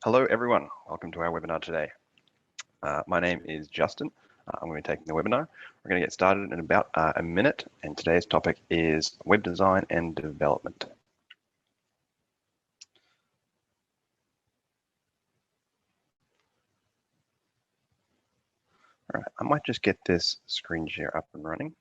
Hello everyone, welcome to our webinar today. My name is Justin. I'm going to be taking the webinar. We're going to get started in about a minute, and today's topic is web design and development. All right, I might just get this screen share up and running.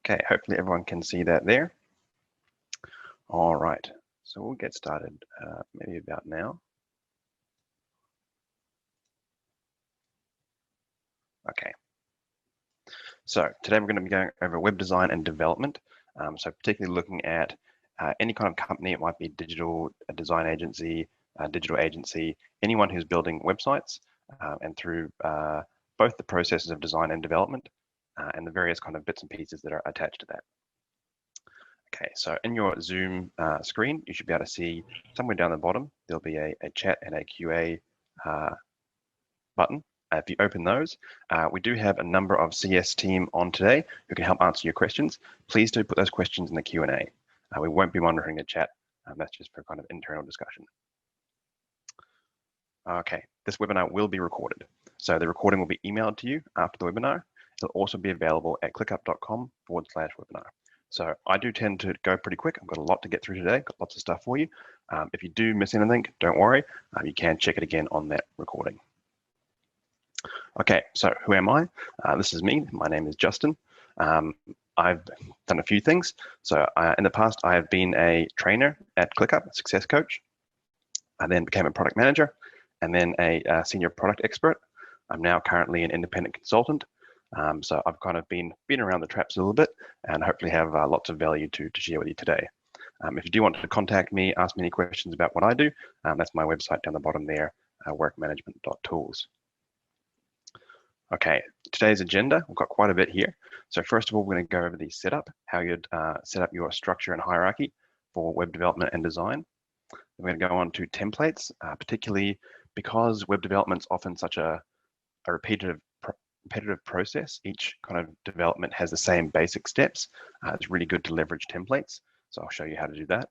Okay, hopefully everyone can see that there. All right, so we'll get started maybe about now. Okay, so today we're going to be going over web design and development. So particularly looking at any kind of company. It might be digital design agency, digital agency, anyone who's building websites, and through both the processes of design and development and the various kind of bits and pieces that are attached to that. Okay, so in your Zoom screen, you should be able to see somewhere down the bottom, there'll be a chat and a QA button. If you open those, we do have a number of CS team on today who can help answer your questions. Please do put those questions in the Q&A. We won't be monitoring the chat. That's just for kind of internal discussion. Okay, this webinar will be recorded. So the recording will be emailed to you after the webinar. It'll also be available at clickup.com/webinar. So I do tend to go pretty quick. I've got a lot to get through today, got lots of stuff for you. If you do miss anything, don't worry. You can check it again on that recording. Okay, so who am I? This is me. My name is Justin. I've done a few things. So in the past, I have been a trainer at ClickUp, a success coach. I then became a product manager and then a senior product expert. I'm now currently an independent consultant. So I've kind of been around the traps a little bit and hopefully have lots of value to share with you today. If you do want to contact me, ask me any questions about what I do, that's my website down the bottom there, workmanagement.tools. Okay, today's agenda, we've got quite a bit here. So first of all, we're going to go over the setup, how you'd set up your structure and hierarchy for web development and design. We're going to go on to templates, particularly because web development's often such a repetitive process. Each kind of development has the same basic steps. It's really good to leverage templates. So I'll show you how to do that.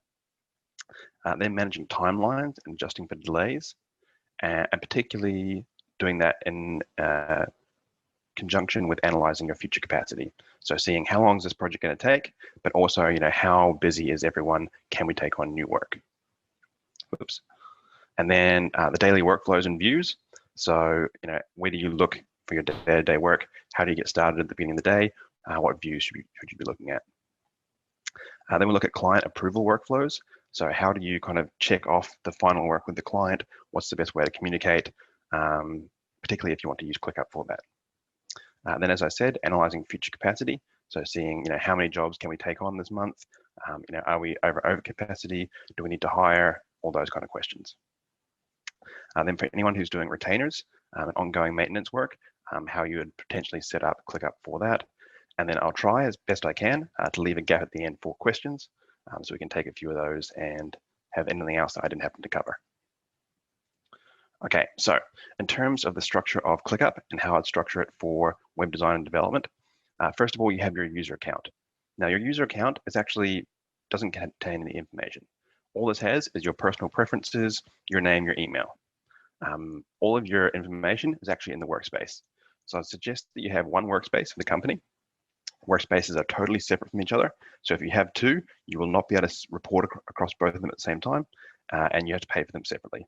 Then managing timelines and adjusting for delays, and particularly doing that in conjunction with analyzing your future capacity. So seeing how long is this project going to take, but also, how busy is everyone? Can we take on new work? Oops. And then the daily workflows and views. So, where do you look for your day-to-day work? How do you get started at the beginning of the day? What views should you be looking at? Then we look at client approval workflows. So how do you kind of check off the final work with the client? What's the best way to communicate, particularly if you want to use ClickUp for that? Then, as I said, analyzing future capacity. So seeing, how many jobs can we take on this month? Are we over capacity? Do we need to hire? All those kind of questions. Then for anyone who's doing retainers and ongoing maintenance work, how you would potentially set up ClickUp for that. And then I'll try as best I can to leave a gap at the end for questions, so we can take a few of those and have anything else that I didn't happen to cover. Okay, so in terms of the structure of ClickUp and how I'd structure it for web design and development, first of all, you have your user account. Now, your user account doesn't contain any information. All this has is your personal preferences, your name, your email. All of your information is actually in the workspace. So I suggest that you have one workspace for the company. Workspaces are totally separate from each other. So if you have two, you will not be able to report across both of them at the same time, and you have to pay for them separately.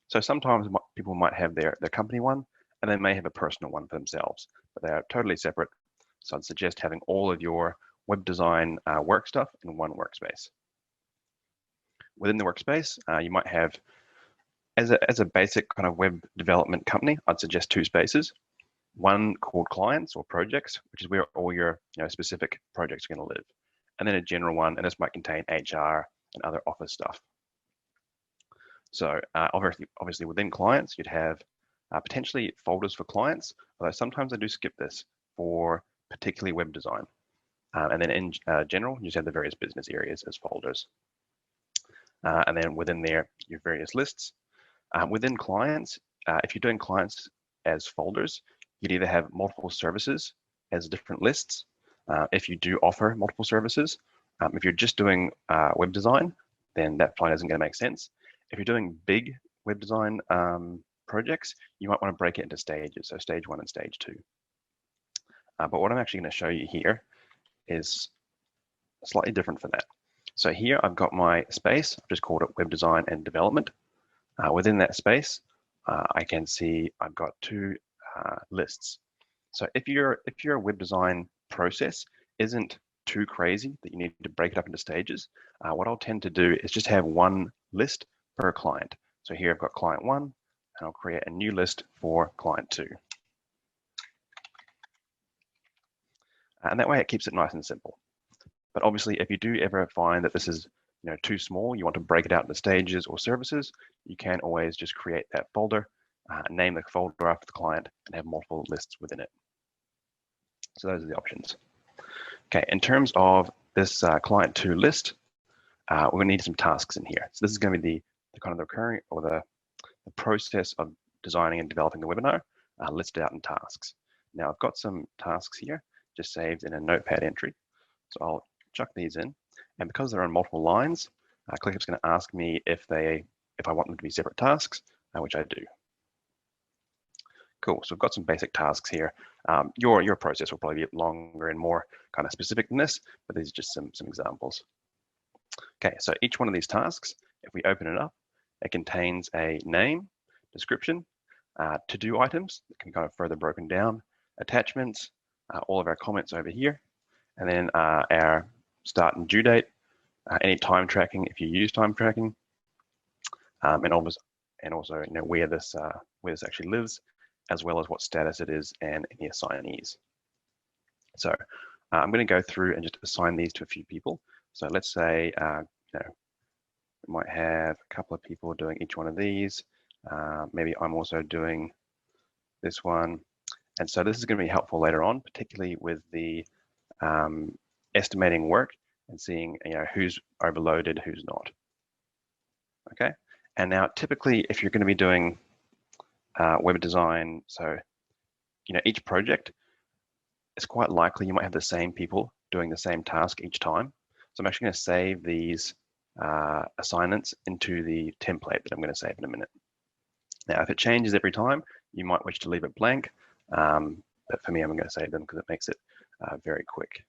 So sometimes people might have their company one, and they may have a personal one for themselves, but they are totally separate. So I'd suggest having all of your web design work stuff in one workspace. Within the workspace, you might have, as a basic kind of web development company, I'd suggest two spaces. One called clients or projects, which is where all your specific projects are going to live. And then a general one, and this might contain HR and other office stuff. So obviously within clients, you'd have potentially folders for clients, although sometimes I do skip this for particularly web design. And then in general, you just have the various business areas as folders. And then within there, your various lists. Within clients, if you're doing clients as folders, you'd either have multiple services as different lists. If you do offer multiple services, if you're just doing web design, then that probably isn't going to make sense. If you're doing big web design projects, you might want to break it into stages, so stage 1 and stage 2. But what I'm actually going to show you here is slightly different for that. So here I've got my space. I've just called it web design and development. Within that space, I can see I've got 2 lists. So if your web design process isn't too crazy that you need to break it up into stages, what I'll tend to do is just have one list per client. So here I've got client 1, and I'll create a new list for client 2. And that way it keeps it nice and simple. But obviously, if you do ever find that this is too small, you want to break it out into stages or services, you can always just create that folder, name the folder after the client, and have multiple lists within it. So those are the options. Okay, in terms of this client 2 list, we're going to need some tasks in here. So this is going to be the kind of the recurring or the process of designing and developing the webinar listed out in tasks. Now I've got some tasks here just saved in a notepad entry. So I'll chuck these in, and because they're on multiple lines, ClickUp's going to ask me if I want them to be separate tasks, which I do. Cool. So we've got some basic tasks here. Your process will probably be longer and more kind of specific than this, but these are just some examples. Okay, so each one of these tasks, if we open it up, it contains a name, description, to-do items that can be kind of further broken down, attachments, all of our comments over here, and then our start and due date, any time tracking if you use time tracking, and also where this actually lives, as well as what status it is and any assignees. So I'm going to go through and just assign these to a few people. So let's say we might have a couple of people doing each one of these. Maybe I'm also doing this one. And so this is going to be helpful later on, particularly with the estimating work and seeing who's overloaded, who's not. Okay. And now typically if you're going to be doing web design, so each project, it's quite likely you might have the same people doing the same task each time. So I'm actually going to save these assignments into the template that I'm going to save in a minute. Now, if it changes every time, you might wish to leave it blank, but for me, I'm going to save them because it makes it very quick.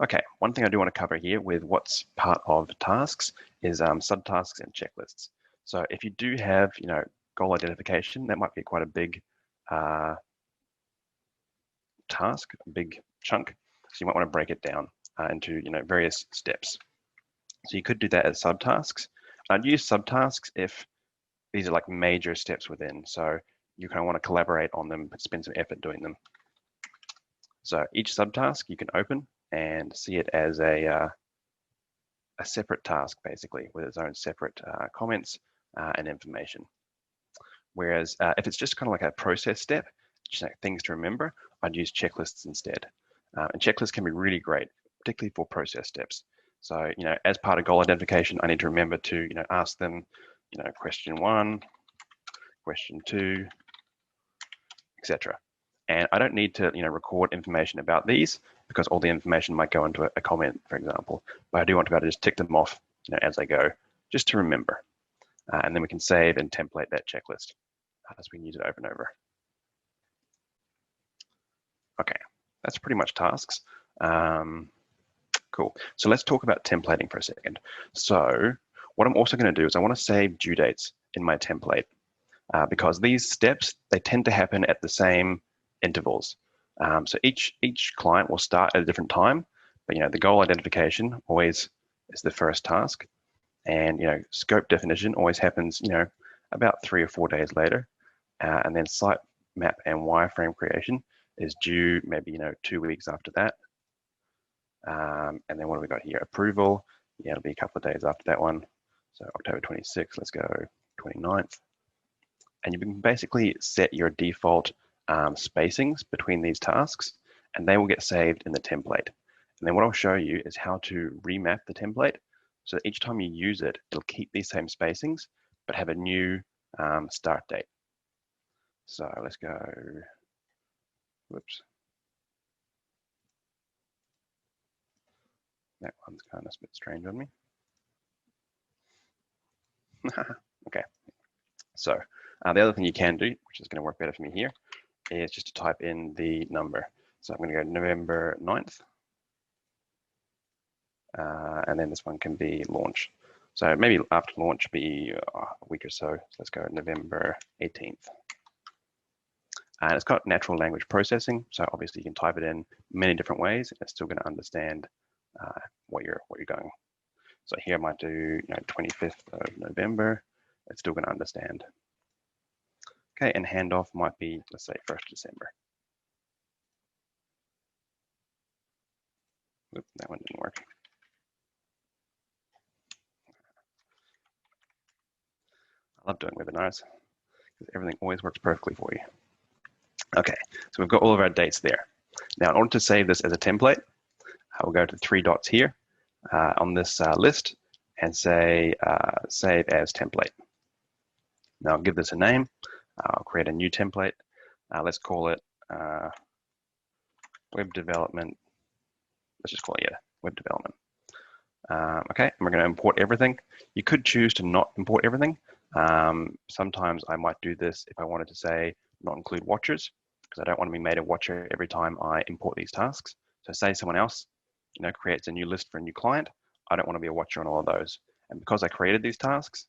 Okay, one thing I do want to cover here with what's part of tasks is subtasks and checklists. So if you do have, goal identification, that might be quite a big task, a big chunk. So you might want to break it down into, various steps. So you could do that as subtasks. I'd use subtasks if these are like major steps within. So you kind of want to collaborate on them, spend some effort doing them. So each subtask you can open and see it as a separate task, basically, with its own separate comments and information. Whereas if it's just kind of like a process step, just like things to remember, I'd use checklists instead. And checklists can be really great, particularly for process steps. So, as part of goal identification, I need to remember to, ask them, question 1, question 2, etc. And I don't need to, record information about these because all the information might go into a comment, for example. But I do want to be able to just tick them off, as I go, just to remember. And then we can save and template that checklist as we can use it over and over. Okay, that's pretty much tasks. Cool. So let's talk about templating for a second. So what I'm also going to do is I want to save due dates in my template because these steps, they tend to happen at the same intervals. So each client will start at a different time, but the goal identification always is the first task, and scope definition always happens about 3 or 4 days later, and then site map and wireframe creation is due maybe 2 weeks after that. And then what have we got here? Approval, yeah, it'll be a couple of days after that one. So October 26th, let's go 29th. And you can basically set your default spacings between these tasks, and they will get saved in the template. And then what I'll show you is how to remap the template. So each time you use it, it'll keep these same spacings, but have a new start date. So let's go, whoops. That one's kind of a bit strange on me. Okay, so the other thing you can do, which is going to work better for me here, is just to type in the number. So I'm going to go November 9th, and then this one can be launch. So maybe after launch be a week or so. So let's go November 18th. And it's got natural language processing, so obviously you can type it in many different ways, and it's still going to understand what you're going. So here I might do 25th of November. It's still going to understand. Okay, and handoff might be, let's say, 1st December. Oop, that one didn't work. I love doing webinars because everything always works perfectly for you. Okay, so we've got all of our dates there. Now, in order to save this as a template, we'll go to 3 dots here on this list and say save as template. Now I'll give this a name. I'll create a new template. Let's call it web development. Let's just call it, yeah, web development. Okay, and we're going to import everything. You could choose to not import everything. Sometimes I might do this if I wanted to say not include watchers, because I don't want to be made a watcher every time I import these tasks. So say someone else, creates a new list for a new client. I don't want to be a watcher on all of those. And because I created these tasks,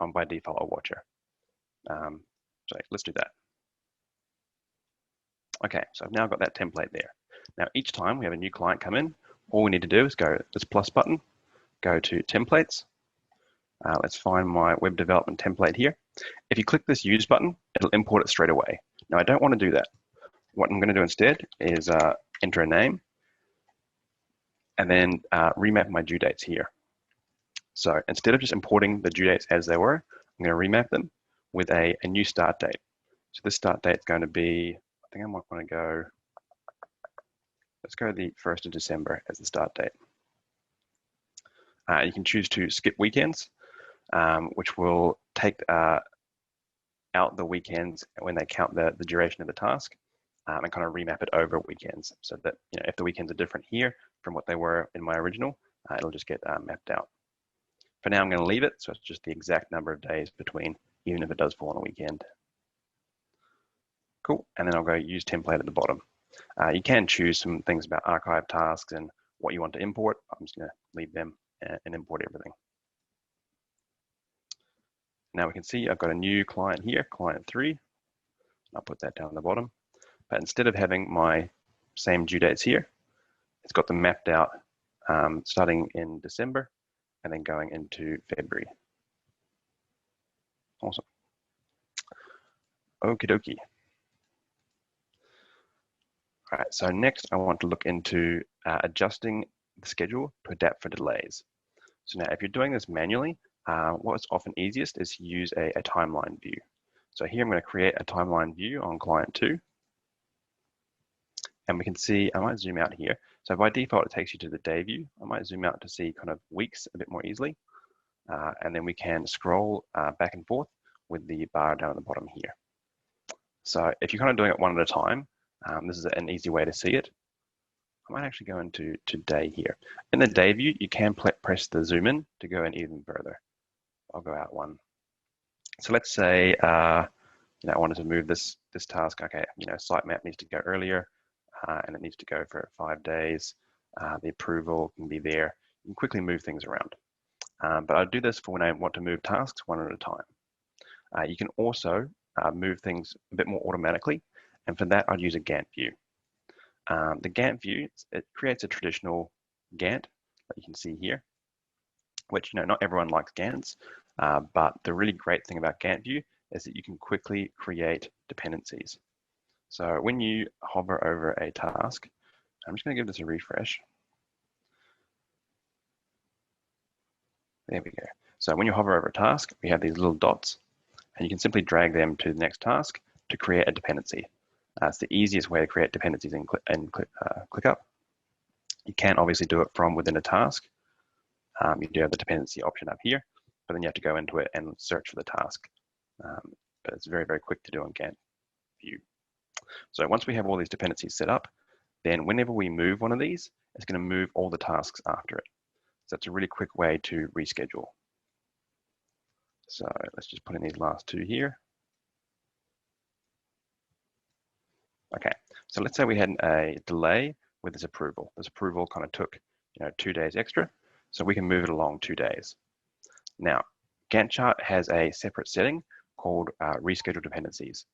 I'm by default a watcher. So let's do that. Okay, so I've now got that template there. Now each time we have a new client come in, all we need to do is go to this plus button, go to templates. Let's find my web development template here. If you click this use button, it'll import it straight away. Now I don't want to do that. What I'm going to do instead is enter a name and then remap my due dates here. So instead of just importing the due dates as they were, I'm going to remap them with a new start date. So this start date is going to be, I think I might want to go, let's go the 1st of December as the start date. You can choose to skip weekends, which will take out the weekends when they count the duration of the task and kind of remap it over weekends so that if the weekends are different here from what they were in my original, it'll just get mapped out. For now, I'm going to leave it, so it's just the exact number of days between, even if it does fall on a weekend. Cool, and then I'll go use template at the bottom. You can choose some things about archive tasks and what you want to import. I'm just going to leave them and import everything. Now we can see I've got a new client here, client 3. I'll put that down at the bottom. But instead of having my same due dates here, it's got them mapped out starting in December and then going into February. Awesome. Okie dokie. All right, so next I want to look into adjusting the schedule to adapt for delays. So now if you're doing this manually, what's often easiest is to use a timeline view. So here I'm going to create a timeline view on client 2. And we can see, I might zoom out here. So by default, it takes you to the day view. I might zoom out to see kind of weeks a bit more easily. And then we can scroll back and forth with the bar down at the bottom here. So if you're kind of doing it one at a time, this is an easy way to see it. I might actually go into day here. In the day view, you can press the zoom in to go in even further. I'll go out one. So let's say I wanted to move this task. Okay, sitemap needs to go earlier, and it needs to go for 5 days. The approval can be there. You can quickly move things around. But I'll do this for when I want to move tasks one at a time. You can also move things a bit more automatically, and for that I'd use a Gantt view. The Gantt view, it creates a traditional Gantt that you can see here, which not everyone likes Gantt, but the really great thing about Gantt view is that you can quickly create dependencies. So when you hover over a task, I'm just going to give this a refresh. There we go. So when you hover over a task, we have these little dots, and you can simply drag them to the next task to create a dependency. It's the easiest way to create dependencies in ClickUp. You can obviously do it from within a task. You do have the dependency option up here, but then you have to go into it and search for the task. but it's very, very quick to do on Gantt view. So once we have all these dependencies set up, then whenever we move one of these, it's going to move all the tasks after it. So it's a really quick way to reschedule. So let's just put in these last two here. Okay, so let's say we had a delay with this approval. This approval kind of took 2 days extra, so we can move it along 2 days. Now, Gantt chart has a separate setting called reschedule dependencies.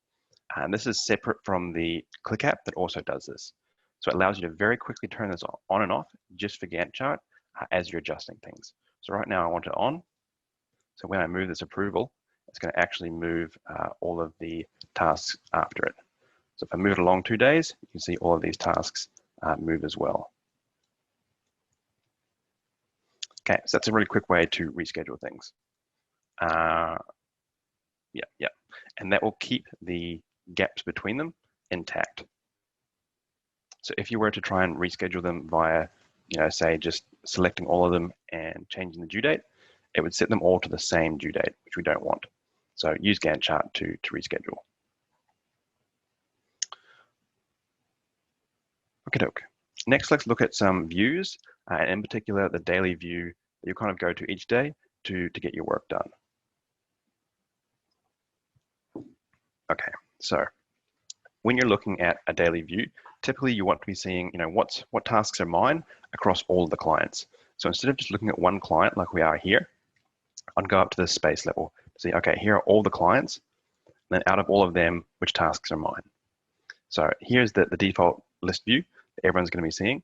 And this is separate from the ClickUp that also does this. So it allows you to very quickly turn this on and off just for Gantt chart as you're adjusting things. So right now I want it on. So when I move this approval, it's going to actually move all of the tasks after it. So if I move it along 2 days, you can see all of these tasks move as well. Okay, so that's a really quick way to reschedule things. Yeah. And that will keep the gaps between them intact. So if you were to try and reschedule them via, say just selecting all of them and changing the due date, it would set them all to the same due date, which we don't want. So use Gantt chart to reschedule. Okey-doke. Next, let's look at some views, and in particular, the daily view that you kind of go to each day to get your work done. Okay, so when you're looking at a daily view, typically you want to be seeing, what tasks are mine across all of the clients. So instead of just looking at one client like we are here, I'd go up to the space level to see, okay, here are all the clients, and then out of all of them, which tasks are mine. So here's the default list view that everyone's going to be seeing.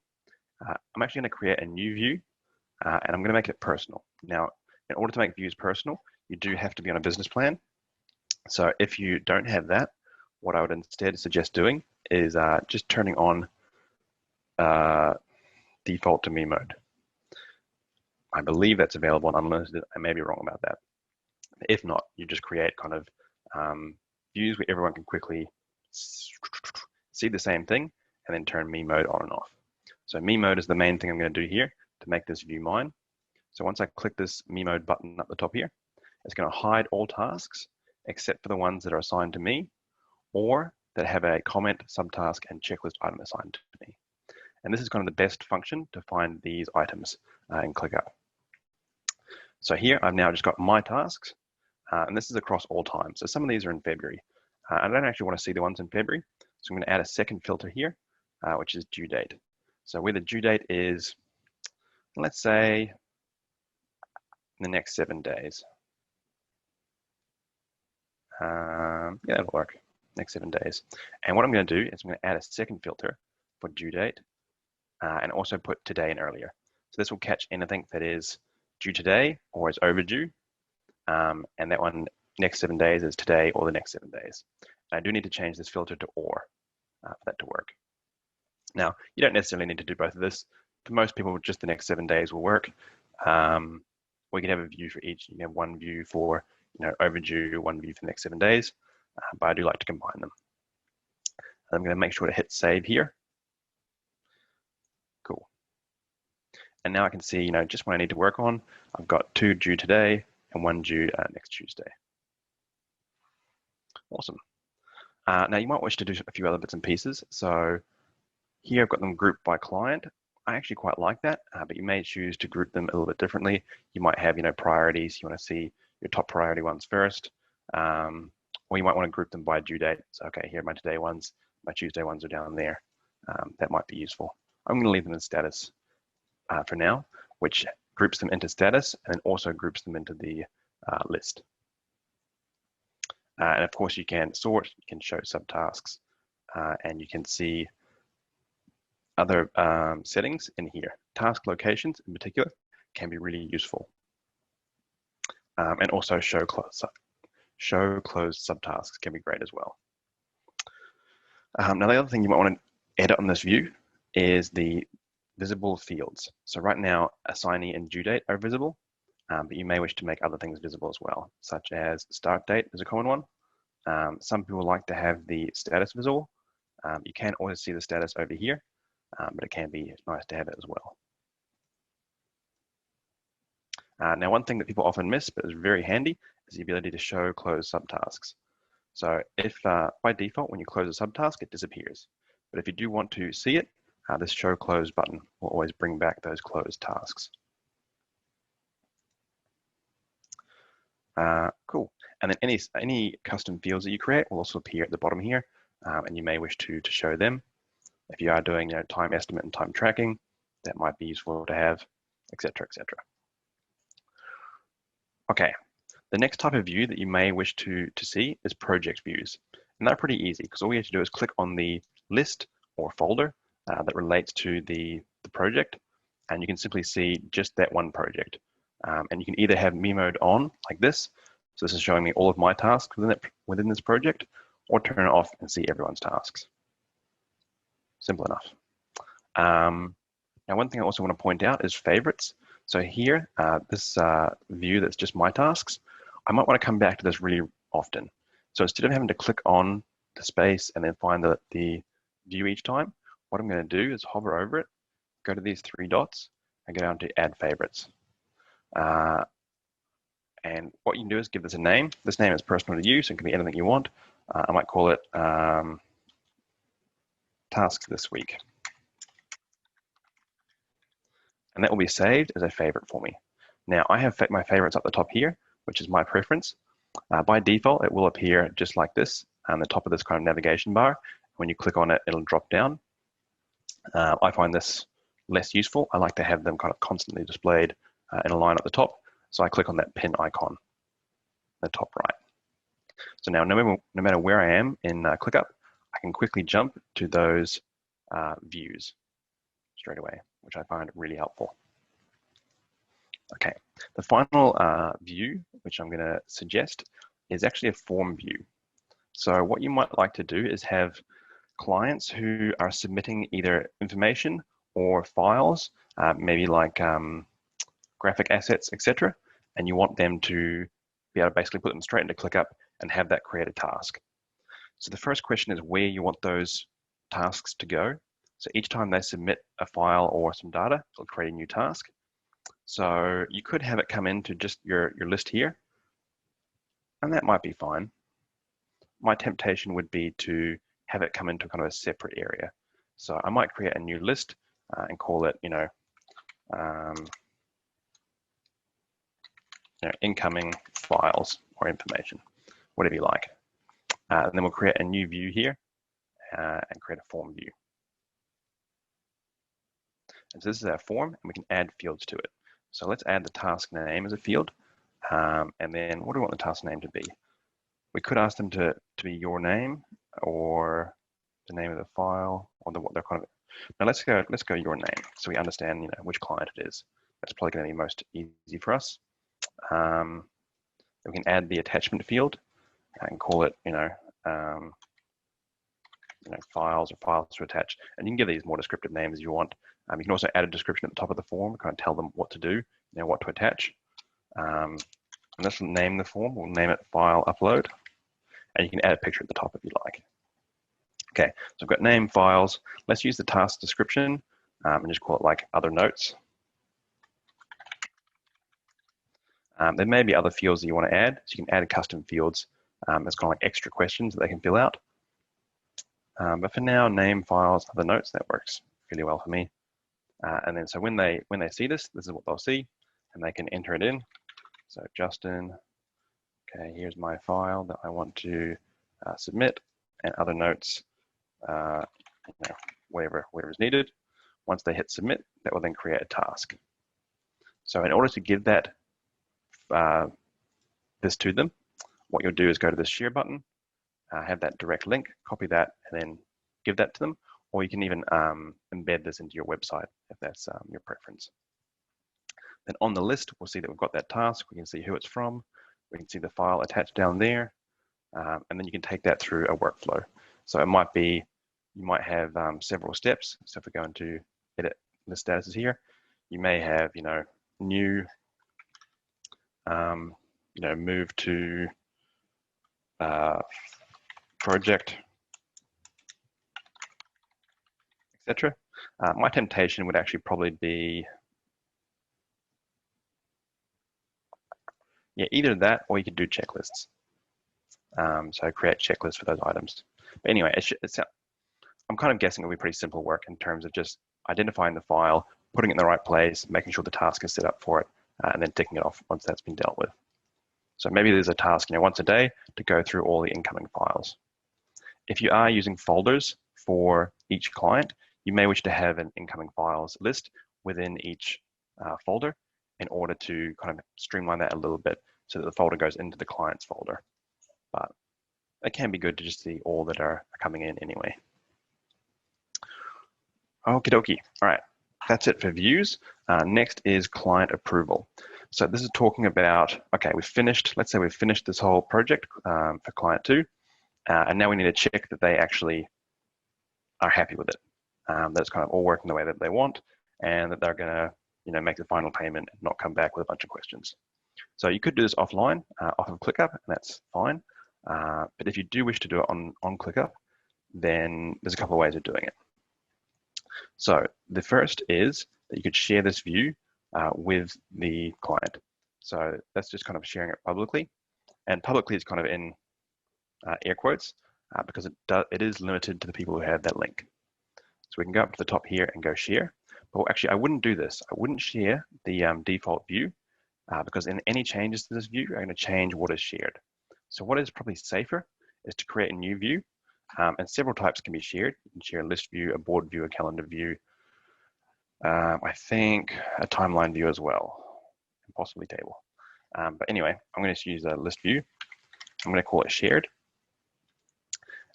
I'm actually going to create a new view, and I'm going to make it personal. Now, in order to make views personal, you do have to be on a business plan. So if you don't have that, what I would instead suggest doing is just turning on default to me mode. I believe that's available on unlimited. I may be wrong about that. If not, you just create kind of views where everyone can quickly see the same thing and then turn me mode on and off. So me mode is the main thing I'm going to do here to make this view mine. So once I click this me mode button up the top here, it's going to hide all tasks except for the ones that are assigned to me or that have a comment, subtask, and checklist item assigned to me. And this is kind of the best function to find these items in ClickUp. So here I've now just got my tasks, and this is across all times. So some of these are in February. I don't actually want to see the ones in February, so I'm going to add a second filter here, which is due date. So where the due date is, let's say, in the next 7 days. Yeah, that'll work. Next 7 days. And what I'm going to do is I'm going to add a second filter for due date and also put today and earlier. So this will catch anything that is due today or is overdue. And that one next 7 days is today or the next 7 days. And I do need to change this filter to or for that to work. Now, you don't necessarily need to do both of this. For most people, just the next 7 days will work. We can have a view for each. You can have one view for overdue, one view for the next 7 days, but I do like to combine them. I'm going to make sure to hit save here. Cool. And now I can see, just what I need to work on. I've got 2 due today and 1 due next Tuesday. Awesome. Now you might wish to do a few other bits and pieces. So here I've got them grouped by client. I actually quite like that, but you may choose to group them a little bit differently. You might have, priorities. You want to see your top priority ones first, or you might want to group them by due date. So, okay, here are my today ones. My Tuesday ones are down there. That might be useful. I'm going to leave them in status for now, which groups them into status and then also groups them into the list. And of course, you can sort, you can show subtasks, and you can see other settings in here. Task locations in particular can be really useful. And also show closed subtasks can be great as well. Now the other thing you might want to edit on this view is the visible fields. So right now, assignee and due date are visible, but you may wish to make other things visible as well, such as start date is a common one. Some people like to have the status visible. You can always see the status over here, but it can be nice to have it as well. Now, one thing that people often miss, but is very handy, is the ability to show close subtasks. So if by default, when you close a subtask, it disappears. But if you do want to see it, this show close button will always bring back those closed tasks. Cool. And then any custom fields that you create will also appear at the bottom here, and you may wish to show them. If you are doing time estimate and time tracking, that might be useful to have, etc., etc. Okay, the next type of view that you may wish to see is project views. And they're pretty easy because all we have to do is click on the list or folder that relates to the project, and you can simply see just that one project. And you can either have me mode on like this, so this is showing me all of my tasks within this project, or turn it off and see everyone's tasks. Simple enough. Now, one thing I also want to point out is favorites. So here, this view that's just my tasks, I might want to come back to this really often. So instead of having to click on the space and then find the view each time, what I'm going to do is hover over it, go to these three dots, and go down to add favorites. And what you can do is give this a name. This name is personal to you, so it can be anything you want. I might call it Task This Week. And that will be saved as a favorite for me. Now, I have my favorites up the top here, which is my preference. By default, it will appear just like this on the top of this kind of navigation bar. When you click on it, it'll drop down. I find this less useful. I like to have them kind of constantly displayed in a line at the top. So I click on that pin icon, the top right. So now, no matter where I am in ClickUp, I can quickly jump to those views straight away, which I find really helpful. Okay, the final view, which I'm going to suggest, is actually a form view. So what you might like to do is have clients who are submitting either information or files, maybe like graphic assets, etc., and you want them to be able to basically put them straight into ClickUp and have that create a task. So the first question is where you want those tasks to go. So each time they submit a file or some data, it'll create a new task. So you could have it come into just your list here, and that might be fine. My temptation would be to have it come into kind of a separate area. So I might create a new list and call it, incoming files or information, whatever you like. And then we'll create a new view here and create a form view. And so this is our form, and we can add fields to it. So let's add the task name as a field. And then what do we want the task name to be? We could ask them to be your name or the name of the file or the kind of. Now let's go your name so we understand which client it is. That's probably going to be most easy for us. We can add the attachment field and call it files or files to attach, and you can give these more descriptive names as you want. You can also add a description at the top of the form, kind of tell them what to do, what to attach. And let's name the form. We'll name it file upload, and you can add a picture at the top if you like. Okay, so I've got name, files. Let's use the task description and just call it like other notes. There may be other fields that you want to add, so you can add custom fields. It's kind of like extra questions that they can fill out. But for now, name, files, other notes, that works really well for me. And then so when they see this is what they'll see, and they can enter it in. So Justin, okay, here's my file that I want to submit, and other notes, whatever is needed. Once they hit submit, that will then create a task. So in order to give that this to them, what you'll do is go to the share button, have that direct link, copy that, and then give that to them. Or you can even embed this into your website if that's your preference. Then on the list, we'll see that we've got that task. We can see who it's from. We can see the file attached down there. And then you can take that through a workflow. So it might be, you might have several steps. So if we go into edit list statuses here, you may have, new, move to project, etc. My temptation would actually probably be yeah, either that or you could do checklists. So create checklists for those items. But anyway, I'm kind of guessing it'll be pretty simple work in terms of just identifying the file, putting it in the right place, making sure the task is set up for it, and then ticking it off once that's been dealt with. So maybe there's a task, once a day to go through all the incoming files. If you are using folders for each client, you may wish to have an incoming files list within each folder in order to kind of streamline that a little bit so that the folder goes into the client's folder. But it can be good to just see all that are coming in anyway. Okie dokie. All right, that's it for views. Next is client approval. So this is talking about, okay, let's say we've finished this whole project for client 2, and now we need to check that they actually are happy with it, that it's kind of all working the way that they want, and that they're gonna make the final payment and not come back with a bunch of questions. So you could do this offline, off of ClickUp, and that's fine. But if you do wish to do it on ClickUp, then there's a couple of ways of doing it. So the first is that you could share this view with the client. So that's just kind of sharing it publicly, and publicly is kind of in air quotes because it is limited to the people who have that link. So we can go up to the top here and go share. But actually, I wouldn't do this. I wouldn't share the default view because in any changes to this view are going to change what is shared. So what is probably safer is to create a new view, and several types can be shared. You can share a list view, a board view, a calendar view, I think a timeline view as well, and possibly table. But anyway, I'm going to use a list view. I'm going to call it shared.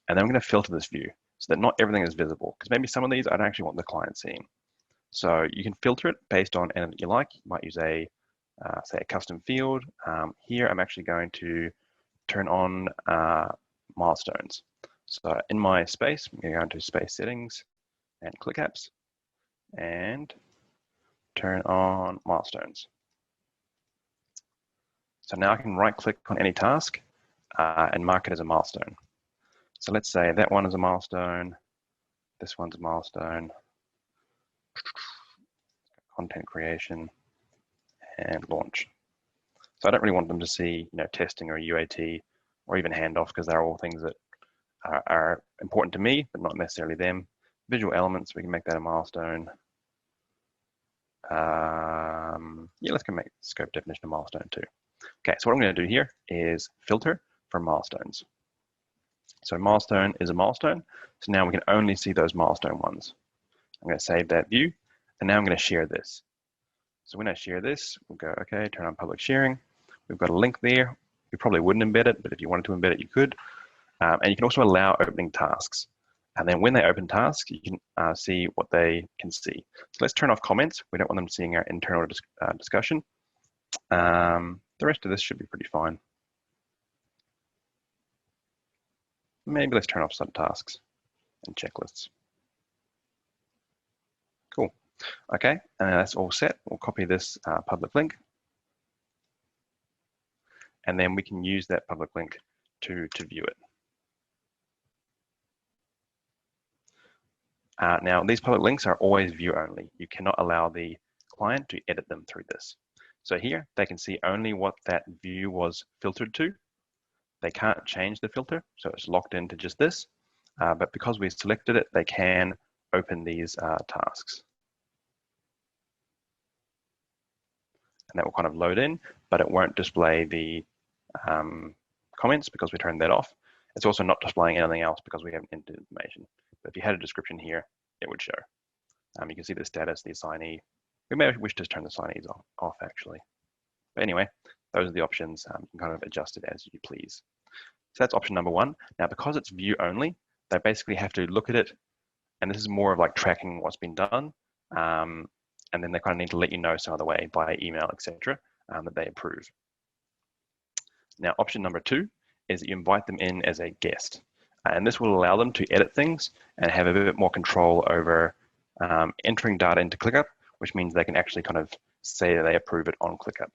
And then I'm going to filter this view so that not everything is visible, because maybe some of these I don't actually want the client seeing. So you can filter it based on anything you like. You might use say a custom field. Here I'm actually going to turn on milestones. So in my space, I'm going to go into space settings and click apps and turn on milestones. So now I can right click on any task and mark it as a milestone. So let's say that one is a milestone, this one's a milestone, content creation, and launch. So I don't really want them to see, testing or UAT or even handoff, because they're all things that are important to me, but not necessarily them. Visual elements, we can make that a milestone. Yeah, let's go make scope definition a milestone too. Okay, so what I'm going to do here is filter for milestones. So milestone is a milestone. So now we can only see those milestone ones. I'm going to save that view, and now I'm going to share this. So when I share this, we'll go, okay, turn on public sharing. We've got a link there. We probably wouldn't embed it, but if you wanted to embed it, you could. And you can also allow opening tasks. And then when they open tasks, you can see what they can see. So let's turn off comments. We don't want them seeing our internal discussion. The rest of this should be pretty fine. Maybe let's turn off subtasks and checklists. Cool. Okay, that's all set. We'll copy this public link. And then we can use that public link to view it. Now, these public links are always view only. You cannot allow the client to edit them through this. So here, they can see only what that view was filtered to. They can't change the filter, so it's locked into just this. But because we selected it, they can open these tasks. And that will kind of load in, but it won't display the comments because we turned that off. It's also not displaying anything else because we haven't entered information. But if you had a description here, it would show. You can see the status, the assignee. We may wish to turn the assignees off actually. But anyway, those are the options. You can kind of adjust it as you please. So that's option number one. Now, because it's view only, they basically have to look at it, and this is more of like tracking what's been done. And then they kind of need to let you know some other way by email, etc., that they approve. Now, option number two is that you invite them in as a guest. And this will allow them to edit things and have a bit more control over entering data into ClickUp, which means they can actually kind of say that they approve it on ClickUp.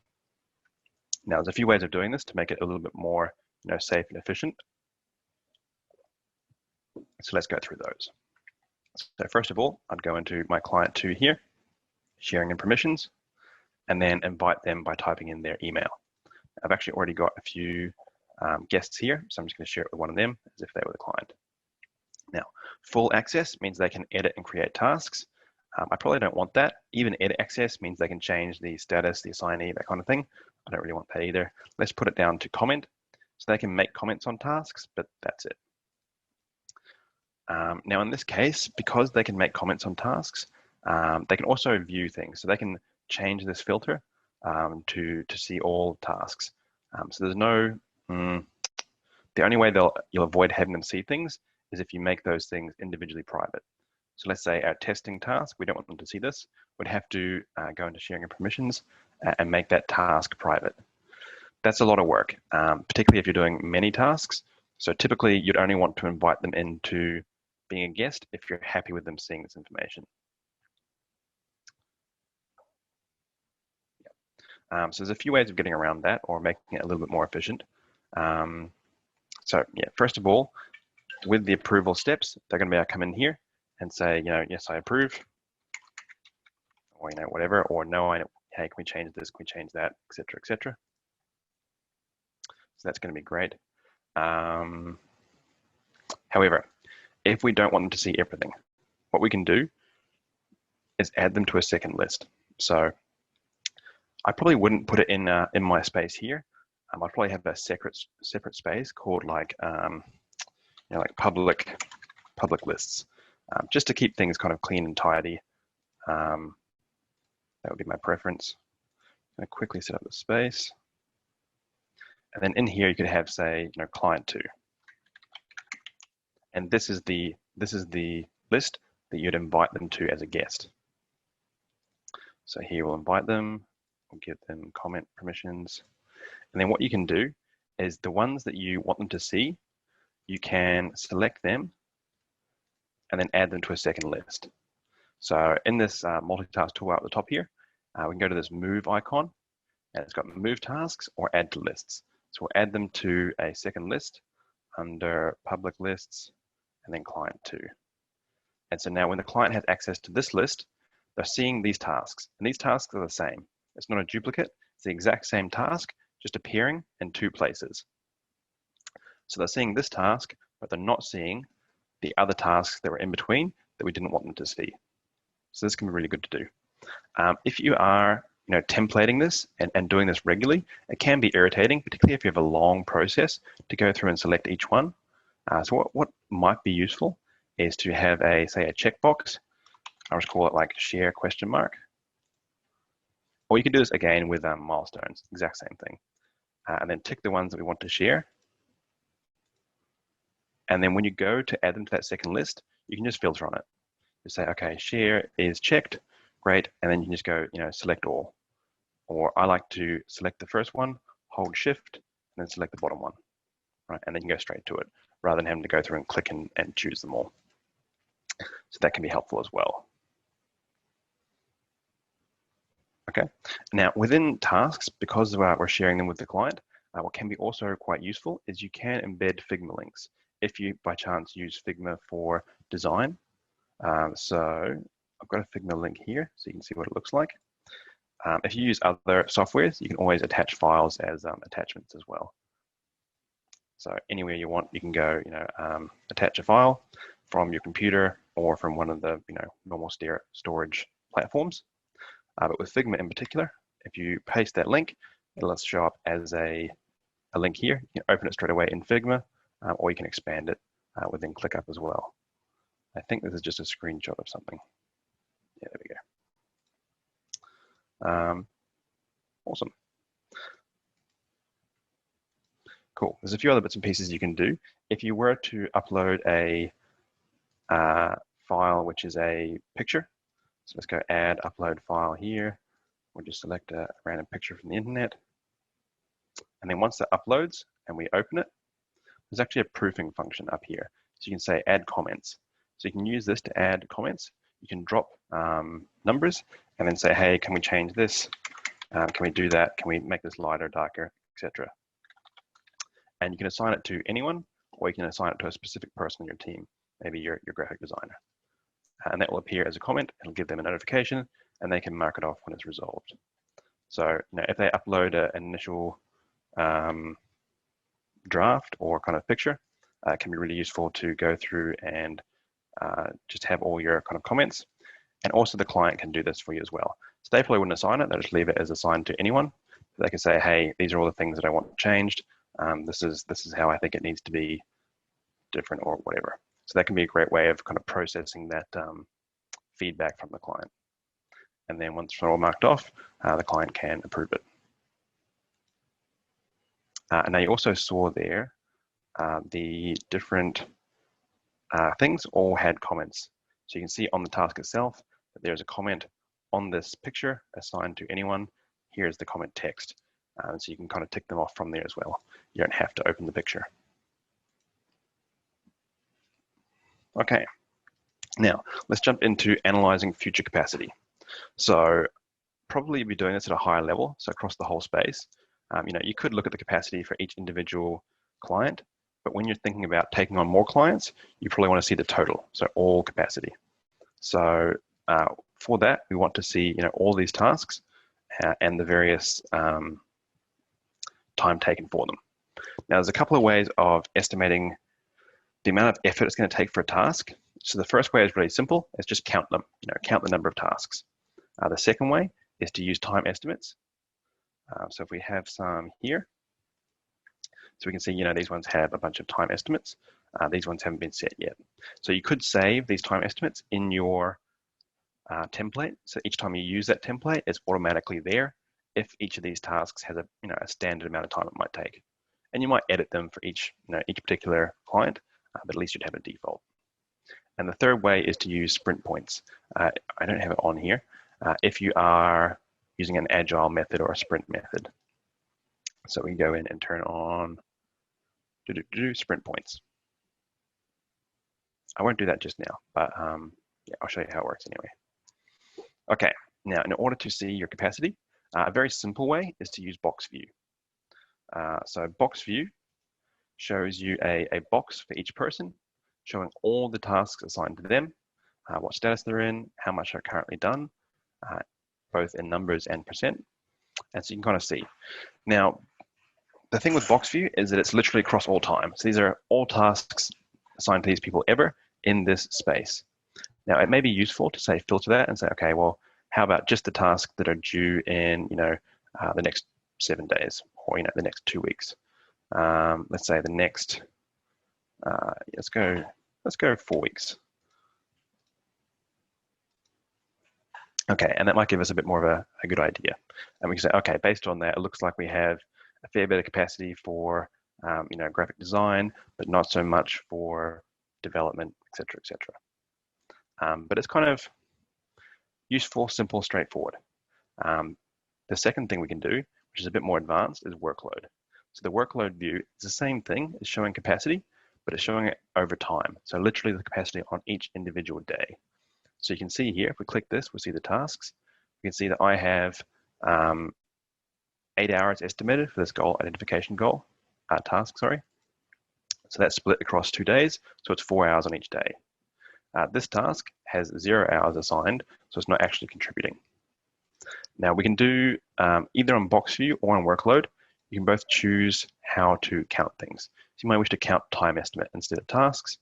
Now, there's a few ways of doing this to make it a little bit more safe and efficient. So let's go through those. So first of all, I'd go into my client 2 here, sharing and permissions, and then invite them by typing in their email. I've actually already got a few guests here, so I'm just going to share it with one of them as if they were the client. Now, full access means they can edit and create tasks. I probably don't want that. Even edit access means they can change the status, the assignee, that kind of thing. I don't really want that either. Let's put it down to comment. So they can make comments on tasks, but that's it. Now in this case, because they can make comments on tasks, they can also view things. So they can change this filter to see all tasks. So there's no, the only way you'll avoid having them see things is if you make those things individually private. So let's say our testing task, we don't want them to see this. We'd have to go into sharing and permissions and make that task private. That's a lot of work, particularly if you're doing many tasks. So typically you'd only want to invite them into being a guest if you're happy with them seeing this information. So there's a few ways of getting around that or making it a little bit more efficient. So yeah, first of all, with the approval steps, they're going to be able to come in here and say, yes, I approve, or whatever, or no, hey, can we change this? Can we change that, etc., etc. So that's going to be great. However, if we don't want them to see everything, what we can do is add them to a second list. So I probably wouldn't put it in my space here. I'd probably have a separate space called like like public lists, just to keep things kind of clean and tidy. That would be my preference. I'm going to quickly set up the space, and then in here you could have, say, client 2, and this is the list that you'd invite them to as a guest. So here we'll invite them, we'll give them comment permissions, and then what you can do is the ones that you want them to see, you can select them and then add them to a second list. So in this multitask toolbar at the top here, we can go to this move icon, and it's got move tasks or add to lists. So we'll add them to a second list under public lists and then client 2. And so now when the client has access to this list, they're seeing these tasks, and these tasks are the same. It's not a duplicate, it's the exact same task, just appearing in 2 places. So they're seeing this task, but they're not seeing the other tasks that were in between that we didn't want them to see. So this can be really good to do. If you are templating this and doing this regularly, it can be irritating, particularly if you have a long process to go through and select each one. So what might be useful is to have say a checkbox. I'll just call it like share ? Or you can do this again with milestones, exact same thing. And then tick the ones that we want to share. And then when you go to add them to that second list, you can just filter on it. You say, okay, share is checked, great, and then you can just go, select all. Or I like to select the first one, hold shift, and then select the bottom one, right? And then you go straight to it, rather than having to go through and click and choose them all. So that can be helpful as well. Okay, now within tasks, because we're sharing them with the client, what can be also quite useful is you can embed Figma links if you by chance use Figma for design. So I've got a Figma link here so you can see what it looks like. If you use other softwares, you can always attach files as attachments as well. So anywhere you want, you can go, attach a file from your computer or from one of the, normal storage platforms. But with Figma in particular, if you paste that link, it'll show up as a link here. You can open it straight away in Figma, or you can expand it within ClickUp as well. I think this is just a screenshot of something. Yeah, there we go. Awesome. Cool. There's a few other bits and pieces you can do. If you were to upload a file, which is a picture, so let's go add upload file here. We'll just select a random picture from the internet. And then once that uploads and we open it, there's actually a proofing function up here. So you can say add comments. So you can use this to add comments. You can drop numbers and then say, hey, can we change this? Can we do that? Can we make this lighter, darker, etc. And you can assign it to anyone, or you can assign it to a specific person on your team, maybe your graphic designer. And that will appear as a comment. It'll give them a notification, and they can mark it off when it's resolved. So if they upload an initial draft or kind of picture. It can be really useful to go through and just have all your kind of comments. And also the client can do this for you as well. So they probably wouldn't assign it, they'll just leave it as assigned to anyone. They can say, hey, these are all the things that I want changed. This is how I think it needs to be different or whatever. So that can be a great way of kind of processing that feedback from the client. And then once it's all marked off, the client can approve it. And now you also saw there the different things all had comments. So you can see on the task itself that there's a comment on this picture assigned to anyone. Here's the comment text. So you can kind of tick them off from there as well. You don't have to open the picture. Okay, now let's jump into analyzing future capacity. So probably be doing this at a higher level, so across the whole space. You could look at the capacity for each individual client, but when you're thinking about taking on more clients, you probably want to see the total, so all capacity. So for that, we want to see all these tasks and the various time taken for them. Now, there's a couple of ways of estimating the amount of effort it's going to take for a task. So the first way is really simple. It's just count them, count the number of tasks. The second way is to use time estimates. So if we have some here, so we can see, these ones have a bunch of time estimates. These ones haven't been set yet. So you could save these time estimates in your template. So each time you use that template, it's automatically there if each of these tasks has a standard amount of time it might take. And you might edit them for each particular client, but at least you'd have a default. And the third way is to use sprint points. I don't have it on here. If you are using an agile method or a sprint method. So we go in and turn on sprint points. I won't do that just now, but yeah, I'll show you how it works anyway. Okay, now in order to see your capacity, a very simple way is to use box view. So box view shows you a box for each person, showing all the tasks assigned to them, what status they're in, how much are currently done, both in numbers and percent. And so you can kind of see. Now, the thing with box view is that it's literally across all time. So these are all tasks assigned to these people ever in this space. Now, it may be useful to say filter that and say, okay, well, how about just the tasks that are due in the next 7 days or the next 2 weeks? Let's say the next let's go 4 weeks. Okay, and that might give us a bit more of a good idea. And we can say, okay, based on that, it looks like we have a fair bit of capacity for graphic design, but not so much for development, etc., etc. But it's kind of useful, simple, straightforward. The second thing we can do, which is a bit more advanced, is workload. So the workload view is the same thing as showing capacity, but it's showing it over time. So literally the capacity on each individual day. So you can see here, if we click this, we'll see the tasks. We can see that I have 8 hours estimated for this goal identification task, sorry. So that's split across 2 days, so it's 4 hours on each day. This task has 0 hours assigned, so it's not actually contributing. Now we can do either on box view or on workload. You can both choose how to count things. So you might wish to count time estimate instead of tasks.